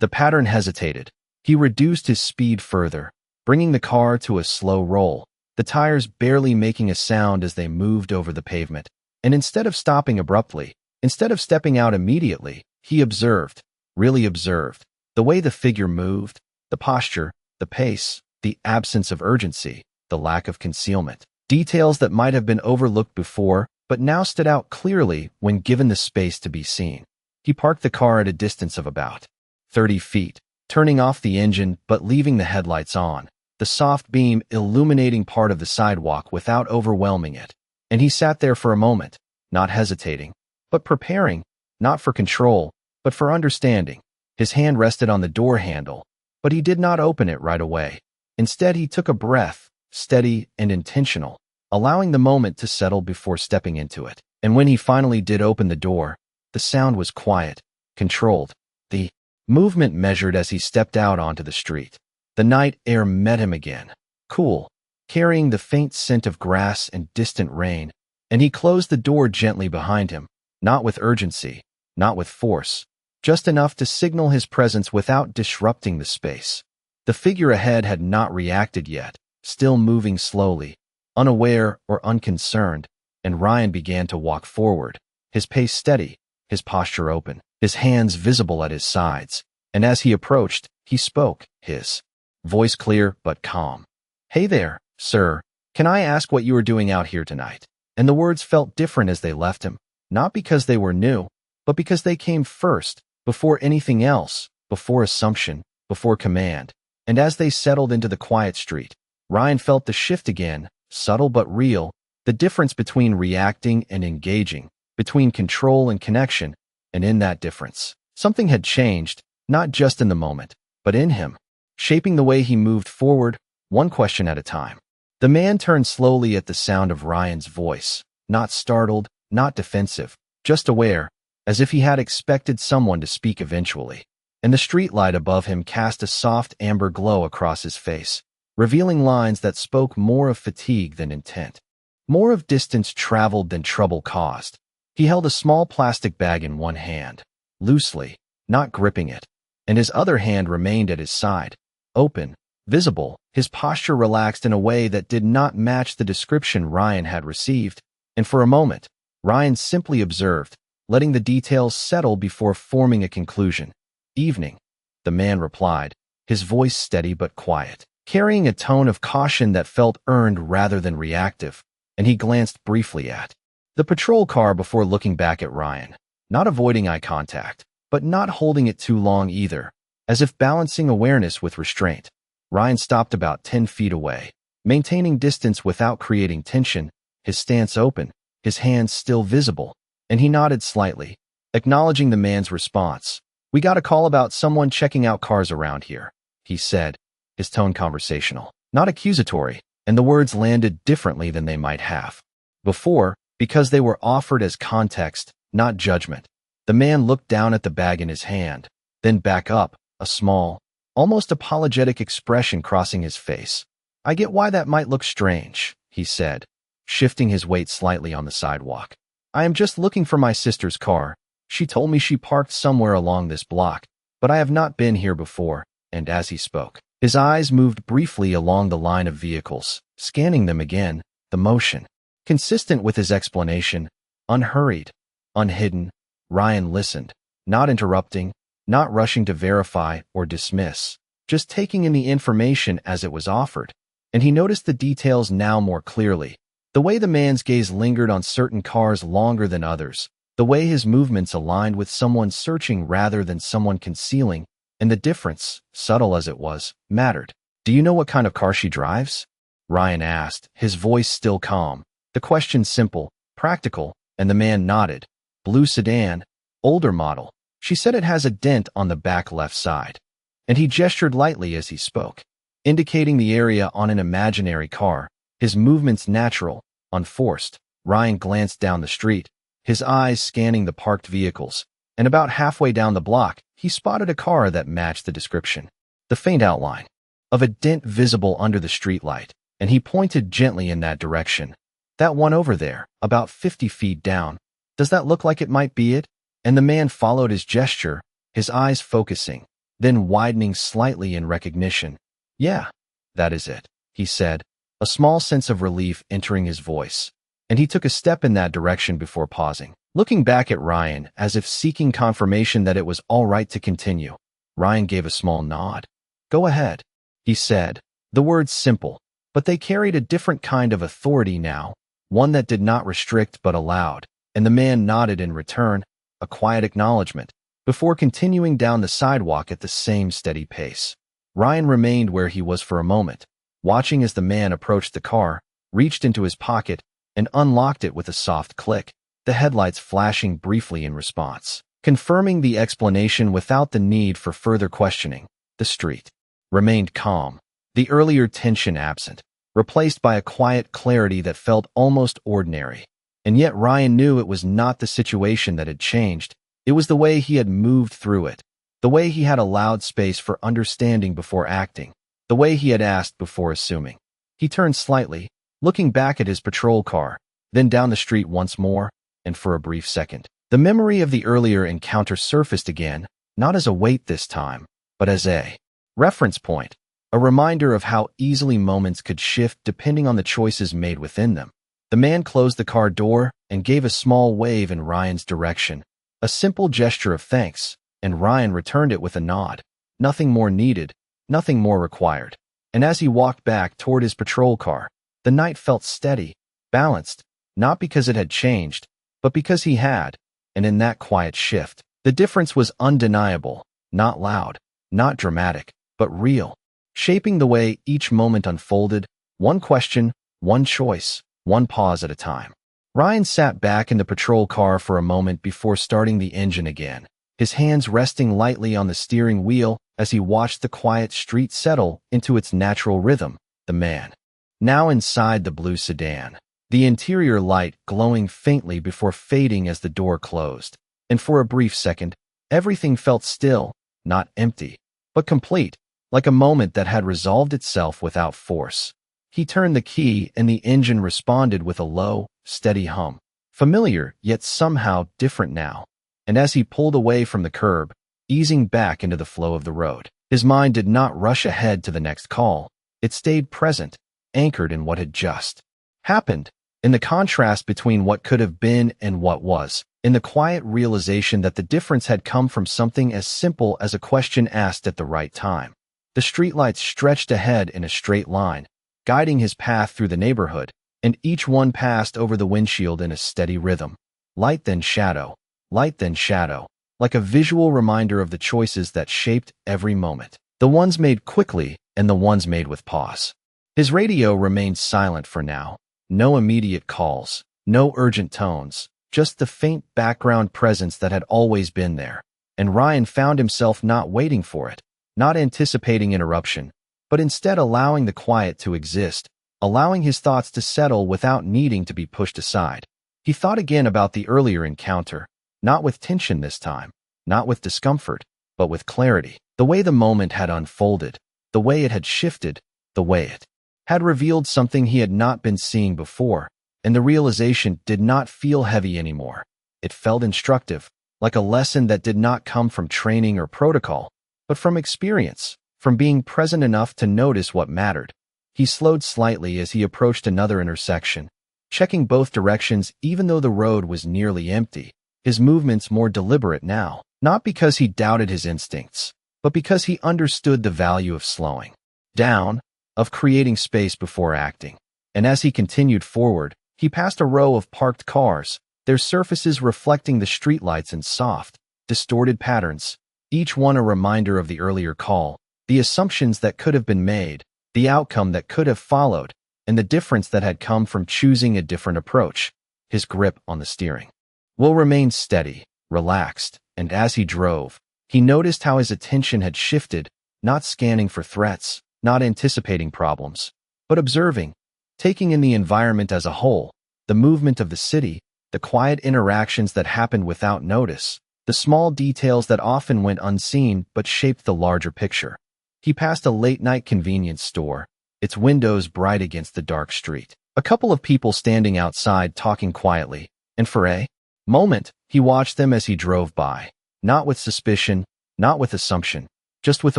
the pattern hesitated. He reduced his speed further, bringing the car to a slow roll, the tires barely making a sound as they moved over the pavement. And instead of stopping abruptly, instead of stepping out immediately, he observed, really observed, the way the figure moved, the posture, the pace, the absence of urgency, the lack of concealment. Details that might have been overlooked before, but now stood out clearly when given the space to be seen. He parked the car at a distance of about 30 feet, turning off the engine but leaving the headlights on, the soft beam illuminating part of the sidewalk without overwhelming it. And he sat there for a moment, not hesitating, but preparing, not for control, but for understanding. His hand rested on the door handle, but he did not open it right away. Instead, he took a breath, steady and intentional, allowing the moment to settle before stepping into it. And when he finally did open the door, the sound was quiet, controlled, the movement measured as he stepped out onto the street. The night air met him again, cool, carrying the faint scent of grass and distant rain, and he closed the door gently behind him, not with urgency, not with force, just enough to signal his presence without disrupting the space. The figure ahead had not reacted yet, still moving slowly, unaware or unconcerned, and Ryan began to walk forward, his pace steady, his posture open, his hands visible at his sides. And as he approached, he spoke, his voice clear but calm. "Hey there, sir. Can I ask what you are doing out here tonight?" And the words felt different as they left him, not because they were new, but because they came first, before anything else, before assumption, before command. And as they settled into the quiet street, Ryan felt the shift again, subtle but real, the difference between reacting and engaging, between control and connection, and in that difference, something had changed, not just in the moment, but in him, shaping the way he moved forward, one question at a time. The man turned slowly at the sound of Ryan's voice, not startled, not defensive, just aware, as if he had expected someone to speak eventually. And the streetlight above him cast a soft amber glow across his face, revealing lines that spoke more of fatigue than intent, more of distance traveled than trouble caused. He held a small plastic bag in one hand, loosely, not gripping it, and his other hand remained at his side, open, visible, his posture relaxed in a way that did not match the description Ryan had received, and for a moment, Ryan simply observed, letting the details settle before forming a conclusion. "Evening," the man replied, his voice steady but quiet, carrying a tone of caution that felt earned rather than reactive, and he glanced briefly at the patrol car before looking back at Ryan, not avoiding eye contact, but not holding it too long either, as if balancing awareness with restraint. Ryan stopped about 10 feet away, maintaining distance without creating tension, his stance open, his hands still visible, and he nodded slightly, acknowledging the man's response. "We got a call about someone checking out cars around here," he said, his tone conversational, not accusatory, and the words landed differently than they might have before, because they were offered as context, not judgment. The man looked down at the bag in his hand, then back up, a small, almost apologetic expression crossing his face. "I get why that might look strange," he said, shifting his weight slightly on the sidewalk. "I am just looking for my sister's car. She told me she parked somewhere along this block, but I have not been here before," and as he spoke, his eyes moved briefly along the line of vehicles, scanning them again, the motion consistent with his explanation, unhurried, unhidden. Ryan listened, not interrupting, not rushing to verify or dismiss, just taking in the information as it was offered, and he noticed the details now more clearly. The way the man's gaze lingered on certain cars longer than others, the way his movements aligned with someone searching rather than someone concealing, and the difference, subtle as it was, mattered. "Do you know what kind of car she drives?" Ryan asked, his voice still calm. The question simple, practical, and the man nodded. "Blue sedan, older model. She said it has a dent on the back left side." And he gestured lightly as he spoke, indicating the area on an imaginary car, his movements natural, unforced. Ryan glanced down the street, his eyes scanning the parked vehicles, and about halfway down the block, he spotted a car that matched the description. The faint outline of a dent visible under the streetlight, and he pointed gently in that direction. "That one over there, about 50 feet down. Does that look like it might be it?" And the man followed his gesture, his eyes focusing, then widening slightly in recognition. "Yeah, that is it," he said, a small sense of relief entering his voice, and he took a step in that direction before pausing, looking back at Ryan as if seeking confirmation that it was all right to continue. Ryan gave a small nod. "Go ahead," he said, the words simple, but they carried a different kind of authority now, one that did not restrict but allowed, and the man nodded in return, a quiet acknowledgement, before continuing down the sidewalk at the same steady pace. Ryan remained where he was for a moment, watching as the man approached the car, reached into his pocket, and unlocked it with a soft click, the headlights flashing briefly in response, confirming the explanation without the need for further questioning. The street remained calm, the earlier tension absent, replaced by a quiet clarity that felt almost ordinary. And yet Ryan knew it was not the situation that had changed, it was the way he had moved through it, the way he had allowed space for understanding before acting, the way he had asked before assuming. He turned slightly, looking back at his patrol car, then down the street once more, and for a brief second, the memory of the earlier encounter surfaced again, not as a weight this time, but as a reference point, a reminder of how easily moments could shift depending on the choices made within them. The man closed the car door and gave a small wave in Ryan's direction, a simple gesture of thanks, and Ryan returned it with a nod. Nothing more needed, nothing more required. And as he walked back toward his patrol car, the night felt steady, balanced, not because it had changed, but because he had, and in that quiet shift, the difference was undeniable, not loud, not dramatic, but real, shaping the way each moment unfolded, one question, one choice, one pause at a time. Ryan sat back in the patrol car for a moment before starting the engine again, his hands resting lightly on the steering wheel as he watched the quiet street settle into its natural rhythm. The man, now inside the blue sedan, the interior light glowing faintly before fading as the door closed. And for a brief second, everything felt still, not empty, but complete, like a moment that had resolved itself without force. He turned the key and the engine responded with a low, steady hum. Familiar, yet somehow different now. And as he pulled away from the curb, easing back into the flow of the road, his mind did not rush ahead to the next call. It stayed present, anchored in what had just happened, in the contrast between what could have been and what was, in the quiet realization that the difference had come from something as simple as a question asked at the right time. The streetlights stretched ahead in a straight line, guiding his path through the neighborhood, and each one passed over the windshield in a steady rhythm. Light then shadow, like a visual reminder of the choices that shaped every moment. The ones made quickly and the ones made with pause. His radio remained silent for now. No immediate calls, no urgent tones, just the faint background presence that had always been there. And Ryan found himself not waiting for it, not anticipating interruption, but instead allowing the quiet to exist, allowing his thoughts to settle without needing to be pushed aside. He thought again about the earlier encounter, not with tension this time, not with discomfort, but with clarity. The way the moment had unfolded, the way it had shifted, the way it had revealed something he had not been seeing before, and the realization did not feel heavy anymore. It felt instructive, like a lesson that did not come from training or protocol, but from experience, from being present enough to notice what mattered. He slowed slightly as he approached another intersection, checking both directions even though the road was nearly empty, his movements more deliberate now, not because he doubted his instincts, but because he understood the value of slowing down, of creating space before acting. And as he continued forward, he passed a row of parked cars, their surfaces reflecting the streetlights in soft, distorted patterns, each one a reminder of the earlier call, the assumptions that could have been made, the outcome that could have followed, and the difference that had come from choosing a different approach. His grip on the steering wheel remained steady, relaxed, and as he drove, he noticed how his attention had shifted, not scanning for threats, not anticipating problems, but observing, taking in the environment as a whole, the movement of the city, the quiet interactions that happened without notice, the small details that often went unseen but shaped the larger picture. He passed a late-night convenience store, its windows bright against the dark street. A couple of people standing outside talking quietly, and for a moment, he watched them as he drove by, not with suspicion, not with assumption, just with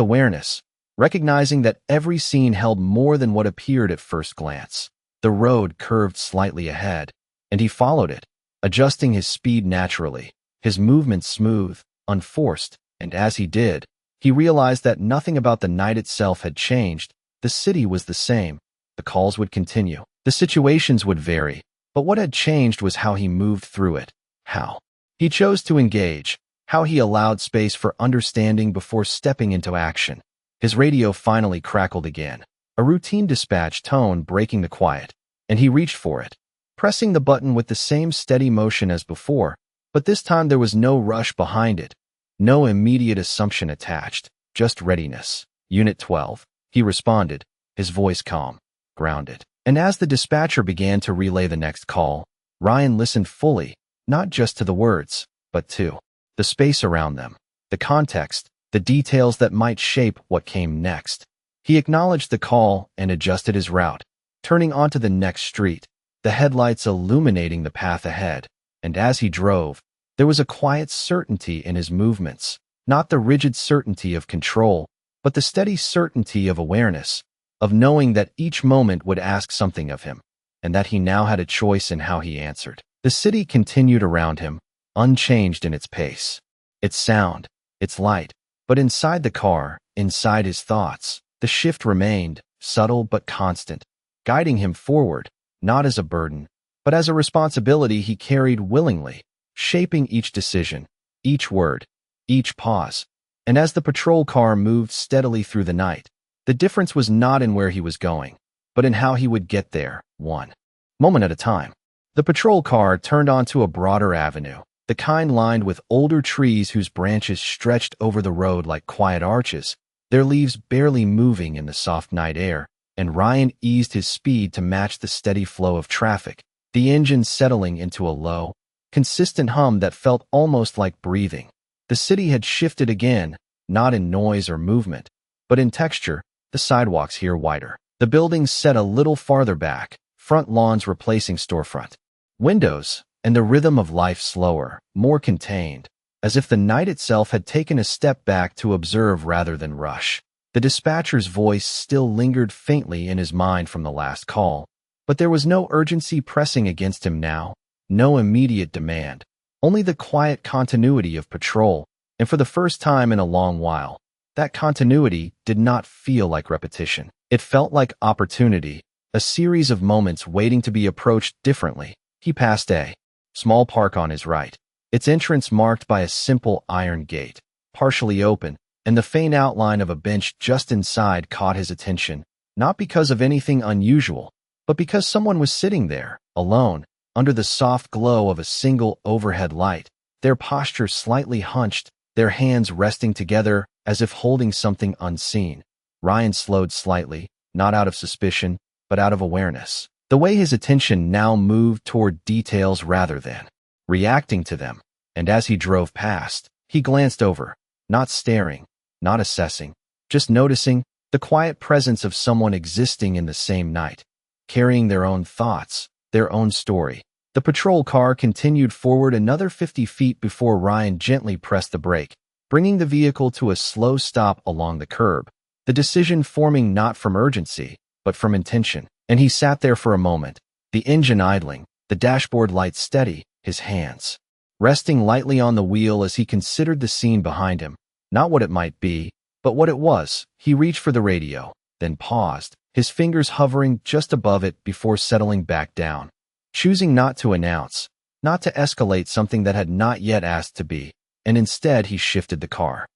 awareness, recognizing that every scene held more than what appeared at first glance. The road curved slightly ahead, and he followed it, adjusting his speed naturally, his movements smooth, unforced, and as he did, he realized that nothing about the night itself had changed. The city was the same, the calls would continue, the situations would vary, but what had changed was how he moved through it, how he chose to engage, how he allowed space for understanding before stepping into action. His radio finally crackled again, a routine dispatch tone breaking the quiet, and he reached for it, pressing the button with the same steady motion as before, but this time there was no rush behind it, no immediate assumption attached, just readiness. Unit 12, he responded, his voice calm, grounded. And as the dispatcher began to relay the next call, Ryan listened fully, not just to the words, but to the space around them, the context, the details that might shape what came next. He acknowledged the call and adjusted his route, turning onto the next street, the headlights illuminating the path ahead. And as he drove, there was a quiet certainty in his movements, not the rigid certainty of control, but the steady certainty of awareness, of knowing that each moment would ask something of him, and that he now had a choice in how he answered. The city continued around him, unchanged in its pace, its sound, its light. But inside the car, inside his thoughts, the shift remained, subtle but constant, guiding him forward, not as a burden, but as a responsibility he carried willingly, shaping each decision, each word, each pause. And as the patrol car moved steadily through the night, the difference was not in where he was going, but in how he would get there, one moment at a time. The patrol car turned onto a broader avenue, the kind lined with older trees whose branches stretched over the road like quiet arches, their leaves barely moving in the soft night air, and Ryan eased his speed to match the steady flow of traffic, the engine settling into a low, consistent hum that felt almost like breathing. The city had shifted again, not in noise or movement, but in texture, the sidewalks here wider. The buildings set a little farther back, front lawns replacing storefront windows, and the rhythm of life slower, more contained, as if the night itself had taken a step back to observe rather than rush. The dispatcher's voice still lingered faintly in his mind from the last call, but there was no urgency pressing against him now, no immediate demand, only the quiet continuity of patrol, and for the first time in a long while, that continuity did not feel like repetition. It felt like opportunity, a series of moments waiting to be approached differently. He passed a small park on his right, its entrance marked by a simple iron gate, partially open, and the faint outline of a bench just inside caught his attention, not because of anything unusual, but because someone was sitting there, alone, under the soft glow of a single overhead light, their posture slightly hunched, their hands resting together as if holding something unseen. Ryan slowed slightly, not out of suspicion, but out of awareness. The way his attention now moved toward details rather than reacting to them, and as he drove past, he glanced over, not staring, not assessing, just noticing the quiet presence of someone existing in the same night, carrying their own thoughts, their own story. The patrol car continued forward another 50 feet before Ryan gently pressed the brake, bringing the vehicle to a slow stop along the curb, the decision forming not from urgency, but from intention. And he sat there for a moment, the engine idling, the dashboard light steady, his hands resting lightly on the wheel as he considered the scene behind him, not what it might be, but what it was. He reached for the radio, then paused, his fingers hovering just above it before settling back down, choosing not to announce, not to escalate something that had not yet asked to be, and instead he shifted the car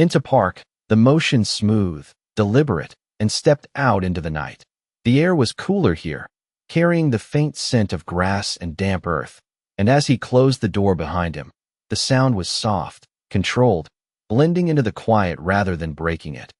into park, the motion smooth, deliberate, and stepped out into the night. The air was cooler here, carrying the faint scent of grass and damp earth, and as he closed the door behind him, the sound was soft, controlled, blending into the quiet rather than breaking it.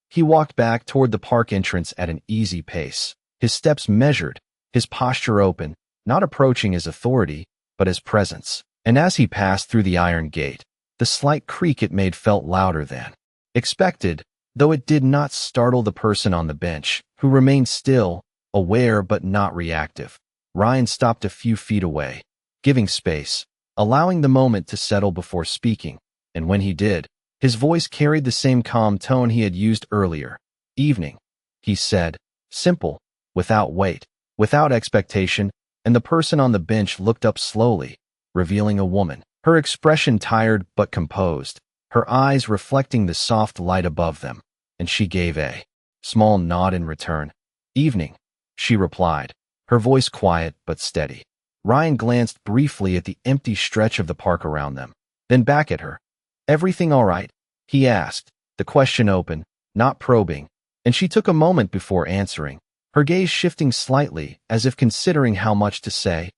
He walked back toward the park entrance at an easy pace, his steps measured, his posture open, not approaching as authority, but as presence. And as he passed through the iron gate, the slight creak it made felt louder than expected, though it did not startle the person on the bench, who remained still, aware but not reactive. Ryan stopped a few feet away, giving space, allowing the moment to settle before speaking, and when he did, his voice carried the same calm tone he had used earlier. "Evening," he said, simple, without weight, without expectation, and the person on the bench looked up slowly, revealing a woman, her expression tired but composed, her eyes reflecting the soft light above them, and she gave a small nod in return. "Evening," she replied, her voice quiet but steady. Ryan glanced briefly at the empty stretch of the park around them, then back at her. "Everything all right?" he asked, the question open, not probing, and she took a moment before answering, her gaze shifting slightly as if considering how much to say.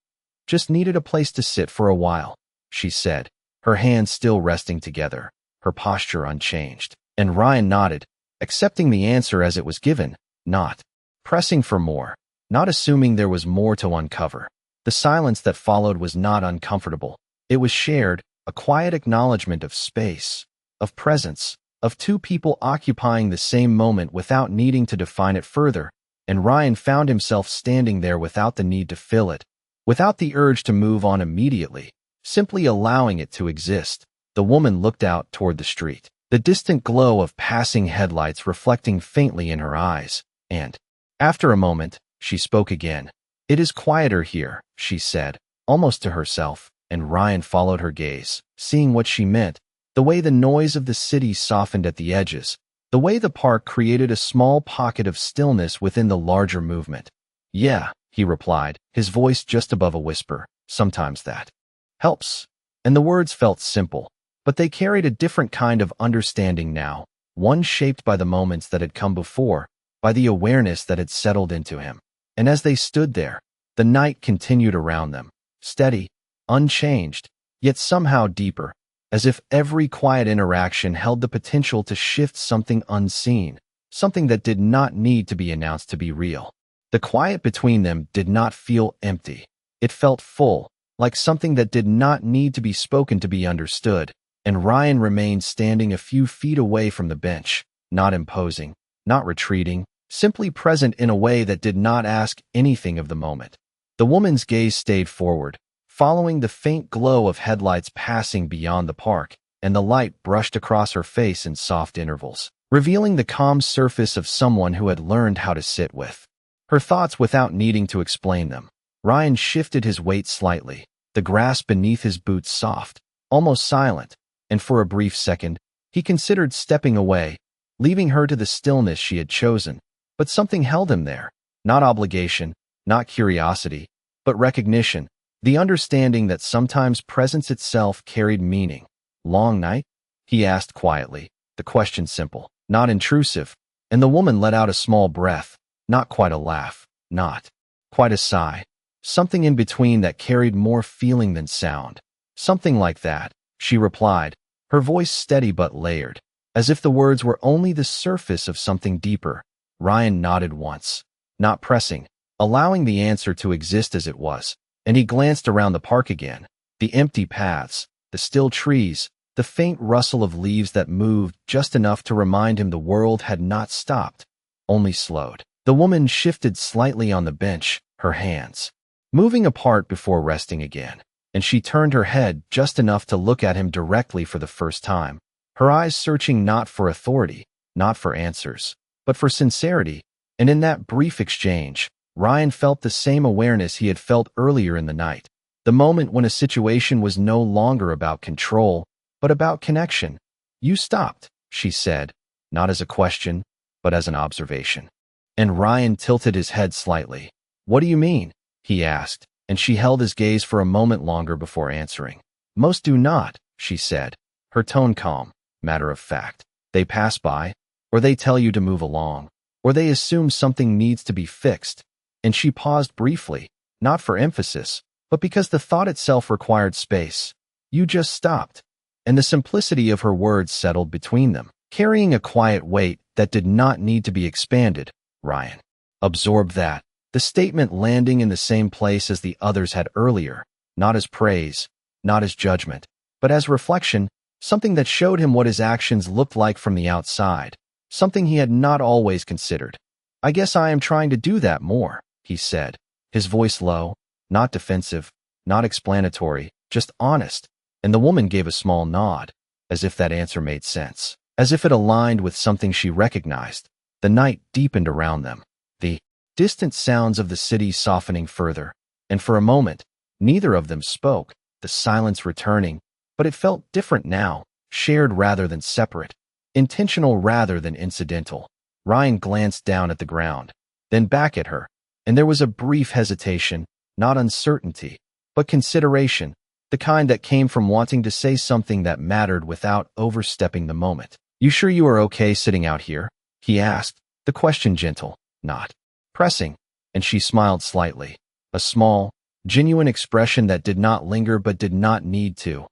"Just needed a place to sit for a while," she said, her hands still resting together, her posture unchanged. And Ryan nodded, accepting the answer as it was given, not pressing for more, not assuming there was more to uncover. The silence that followed was not uncomfortable. It was shared, a quiet acknowledgement of space, of presence, of two people occupying the same moment without needing to define it further, and Ryan found himself standing there without the need to fill it, without the urge to move on immediately, simply allowing it to exist. The woman looked out toward the street, the distant glow of passing headlights reflecting faintly in her eyes, and, after a moment, she spoke again. "It is quieter here," she said, almost to herself, and Ryan followed her gaze, seeing what she meant, the way the noise of the city softened at the edges, the way the park created a small pocket of stillness within the larger movement. "Yeah," he replied, his voice just above a whisper, "sometimes that helps." And the words felt simple, but they carried a different kind of understanding now, one shaped by the moments that had come before, by the awareness that had settled into him. And as they stood there, the night continued around them, steady, unchanged, yet somehow deeper, as if every quiet interaction held the potential to shift something unseen, something that did not need to be announced to be real. The quiet between them did not feel empty. It felt full, like something that did not need to be spoken to be understood, and Ryan remained standing a few feet away from the bench, not imposing, not retreating, simply present in a way that did not ask anything of the moment. The woman's gaze stayed forward, following the faint glow of headlights passing beyond the park, and the light brushed across her face in soft intervals, revealing the calm surface of someone who had learned how to sit with her thoughts without needing to explain them. Ryan shifted his weight slightly, the grass beneath his boots soft, almost silent, and for a brief second, he considered stepping away, leaving her to the stillness she had chosen. But something held him there, not obligation, not curiosity, but recognition, the understanding that sometimes presence itself carried meaning. "Long night?" he asked quietly, the question simple, not intrusive, and the woman let out a small breath, not quite a laugh, not quite a sigh, something in between that carried more feeling than sound. "Something like that," she replied, her voice steady but layered, as if the words were only the surface of something deeper. Ryan nodded once, not pressing, allowing the answer to exist as it was, and he glanced around the park again, the empty paths, the still trees, the faint rustle of leaves that moved just enough to remind him the world had not stopped, only slowed. The woman shifted slightly on the bench, her hands moving apart before resting again, and she turned her head just enough to look at him directly for the first time, her eyes searching not for authority, not for answers, but for sincerity. And in that brief exchange, Ryan felt the same awareness he had felt earlier in the night, the moment when a situation was no longer about control, but about connection. "You stopped," she said, not as a question, but as an observation. And Ryan tilted his head slightly. "What do you mean?" he asked, and she held his gaze for a moment longer before answering. "Most do not," she said, her tone calm, matter of fact. "They pass by, or they tell you to move along, or they assume something needs to be fixed." And she paused briefly, not for emphasis, but because the thought itself required space. "You just stopped." And the simplicity of her words settled between them, carrying a quiet weight that did not need to be expanded. Ryan absorbed that, the statement landing in the same place as the others had earlier, not as praise, not as judgment, but as reflection, something that showed him what his actions looked like from the outside, something he had not always considered. "I guess I am trying to do that more," he said, his voice low, not defensive, not explanatory, just honest. And the woman gave a small nod, as if that answer made sense, as if it aligned with something she recognized. The night deepened around them, the distant sounds of the city softening further, and for a moment, neither of them spoke, the silence returning, but it felt different now, shared rather than separate, intentional rather than incidental. Ryan glanced down at the ground, then back at her, and there was a brief hesitation, not uncertainty, but consideration, the kind that came from wanting to say something that mattered without overstepping the moment. "You sure you are okay sitting out here?" he asked, the question gentle, not pressing, and she smiled slightly, a small, genuine expression that did not linger but did not need to.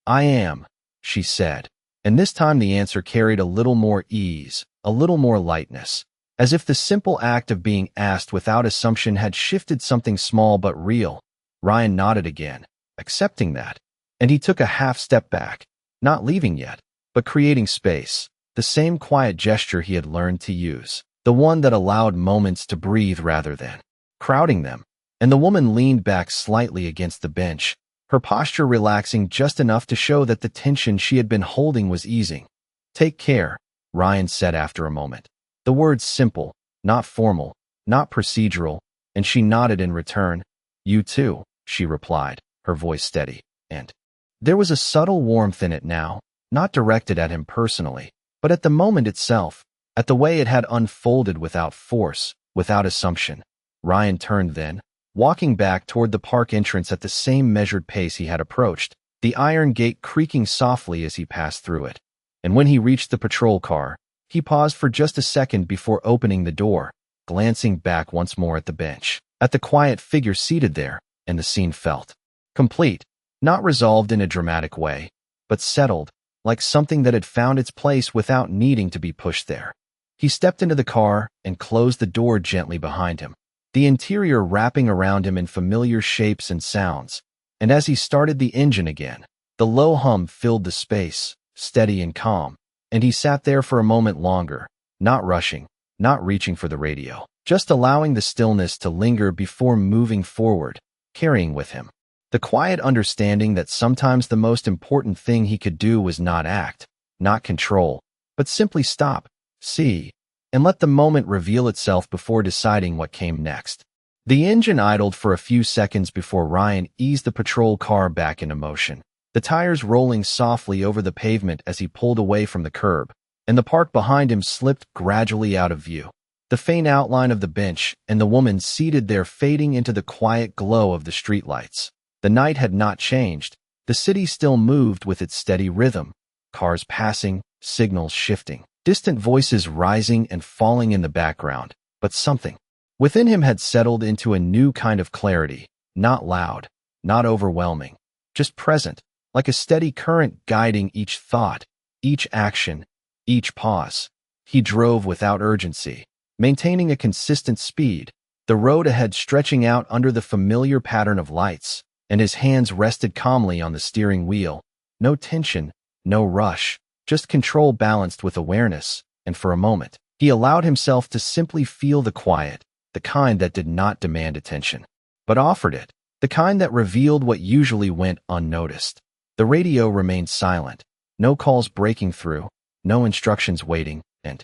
"I am," she said, and this time the answer carried a little more ease, a little more lightness, as if the simple act of being asked without assumption had shifted something small but real. Ryan nodded again, accepting that, and he took a half step back, not leaving yet, but creating space, the same quiet gesture he had learned to use, the one that allowed moments to breathe rather than crowding them. And the woman leaned back slightly against the bench, her posture relaxing just enough to show that the tension she had been holding was easing. "Take care," Ryan said after a moment. The words simple, not formal, not procedural, and she nodded in return. "You too," she replied, her voice steady, and there was a subtle warmth in it now, not directed at him personally, but at the moment itself, at the way it had unfolded without force, without assumption. Ryan turned then, walking back toward the park entrance at the same measured pace he had approached, the iron gate creaking softly as he passed through it. And when he reached the patrol car, he paused for just a second before opening the door, glancing back once more at the bench, at the quiet figure seated there, and the scene felt Complete, not resolved in a dramatic way, but settled, like something that had found its place without needing to be pushed there. He stepped into the car and closed the door gently behind him, the interior wrapping around him in familiar shapes and sounds. And as he started the engine again, the low hum filled the space, steady and calm, and he sat there for a moment longer, not rushing, not reaching for the radio, just allowing the stillness to linger before moving forward, carrying with him the quiet understanding that sometimes the most important thing he could do was not act, not control, but simply stop, see, and let the moment reveal itself before deciding what came next. The engine idled for a few seconds before Ryan eased the patrol car back into motion, the tires rolling softly over the pavement as he pulled away from the curb, and the park behind him slipped gradually out of view, the faint outline of the bench and the woman seated there fading into the quiet glow of the streetlights. The night had not changed. The city still moved with its steady rhythm, cars passing, signals shifting, distant voices rising and falling in the background, but something within him had settled into a new kind of clarity, not loud, not overwhelming, just present, like a steady current guiding each thought, each action, each pause. He drove without urgency, maintaining a consistent speed, the road ahead stretching out under the familiar pattern of lights, and his hands rested calmly on the steering wheel. No tension, no rush, just control balanced with awareness, and for a moment, he allowed himself to simply feel the quiet, the kind that did not demand attention, but offered it, the kind that revealed what usually went unnoticed. The radio remained silent, no calls breaking through, no instructions waiting, and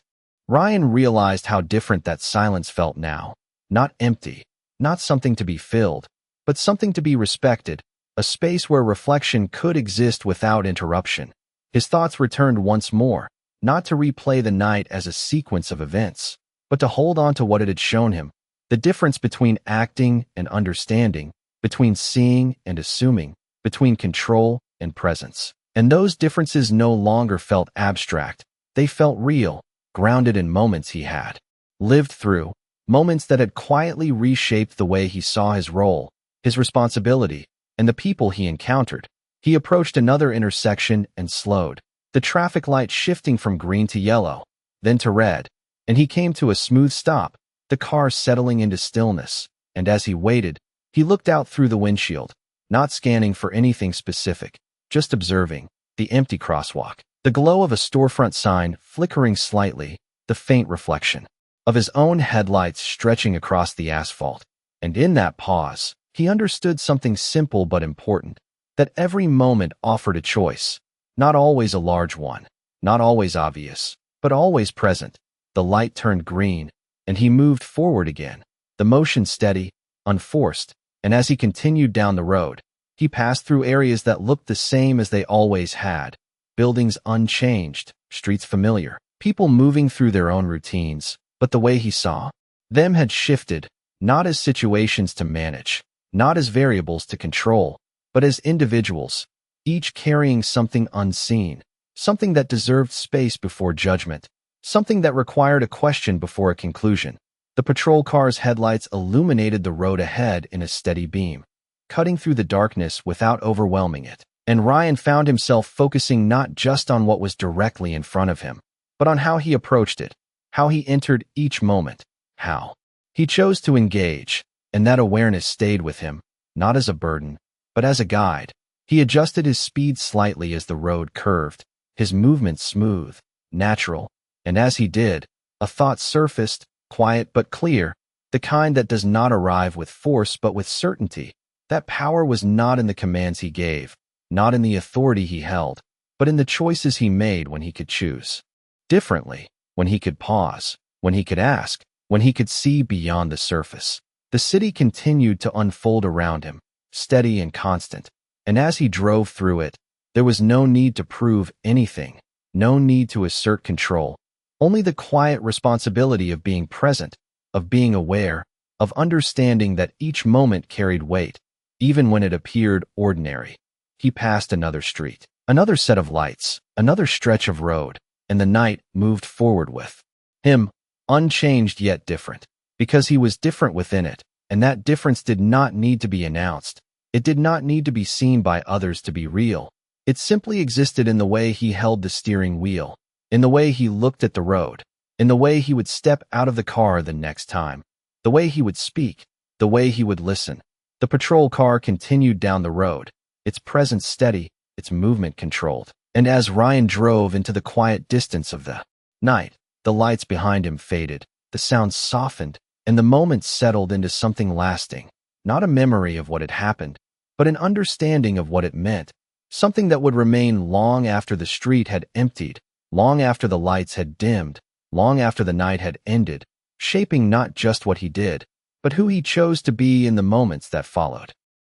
Ryan realized how different that silence felt now. Not empty, not something to be filled, but something to be respected, a space where reflection could exist without interruption. His thoughts returned once more, not to replay the night as a sequence of events, but to hold on to what it had shown him, the difference between acting and understanding, between seeing and assuming, between control and presence. And those differences no longer felt abstract, they felt real, grounded in moments he had lived through, moments that had quietly reshaped the way he saw his role, his responsibility, and the people he encountered. He approached another intersection and slowed, the traffic light shifting from green to yellow, then to red, and he came to a smooth stop, the car settling into stillness, and as he waited, he looked out through the windshield, not scanning for anything specific, just observing the empty crosswalk, the glow of a storefront sign flickering slightly, the faint reflection of his own headlights stretching across the asphalt. And in that pause, he understood something simple but important, that every moment offered a choice, not always a large one, not always obvious, but always present. The light turned green, and he moved forward again, the motion steady, unforced, and as he continued down the road, he passed through areas that looked the same as they always had, buildings unchanged, streets familiar, people moving through their own routines, but the way he saw them had shifted, not as situations to manage, not as variables to control, but as individuals, each carrying something unseen, something that deserved space before judgment, something that required a question before a conclusion. The patrol car's headlights illuminated the road ahead in a steady beam, cutting through the darkness without overwhelming it, and Ryan found himself focusing not just on what was directly in front of him, but on how he approached it, how he entered each moment, how he chose to engage, and that awareness stayed with him, not as a burden, but as a guide. He adjusted his speed slightly as the road curved, his movements smooth, natural, and as he did, a thought surfaced, quiet but clear, the kind that does not arrive with force but with certainty. That power was not in the commands he gave, not in the authority he held, but in the choices he made when he could choose differently, when he could pause, when he could ask, when he could see beyond the surface. The city continued to unfold around him, steady and constant, and as he drove through it, there was no need to prove anything, no need to assert control, only the quiet responsibility of being present, of being aware, of understanding that each moment carried weight, even when it appeared ordinary. He passed another street, another set of lights, another stretch of road, and the night moved forward with him, unchanged yet different, because he was different within it, and that difference did not need to be announced. It did not need to be seen by others to be real. It simply existed in the way he held the steering wheel, in the way he looked at the road, in the way he would step out of the car the next time, the way he would speak, the way he would listen. The patrol car continued down the road, its presence steady, its movement controlled. And as Ryan drove into the quiet distance of the night, the lights behind him faded, the sounds softened, and the moment settled into something lasting. Not a memory of what had happened, but an understanding of what it meant. Something that would remain long after the street had emptied, long after the lights had dimmed, long after the night had ended, shaping not just what he did, but who he chose to be in the moments that followed.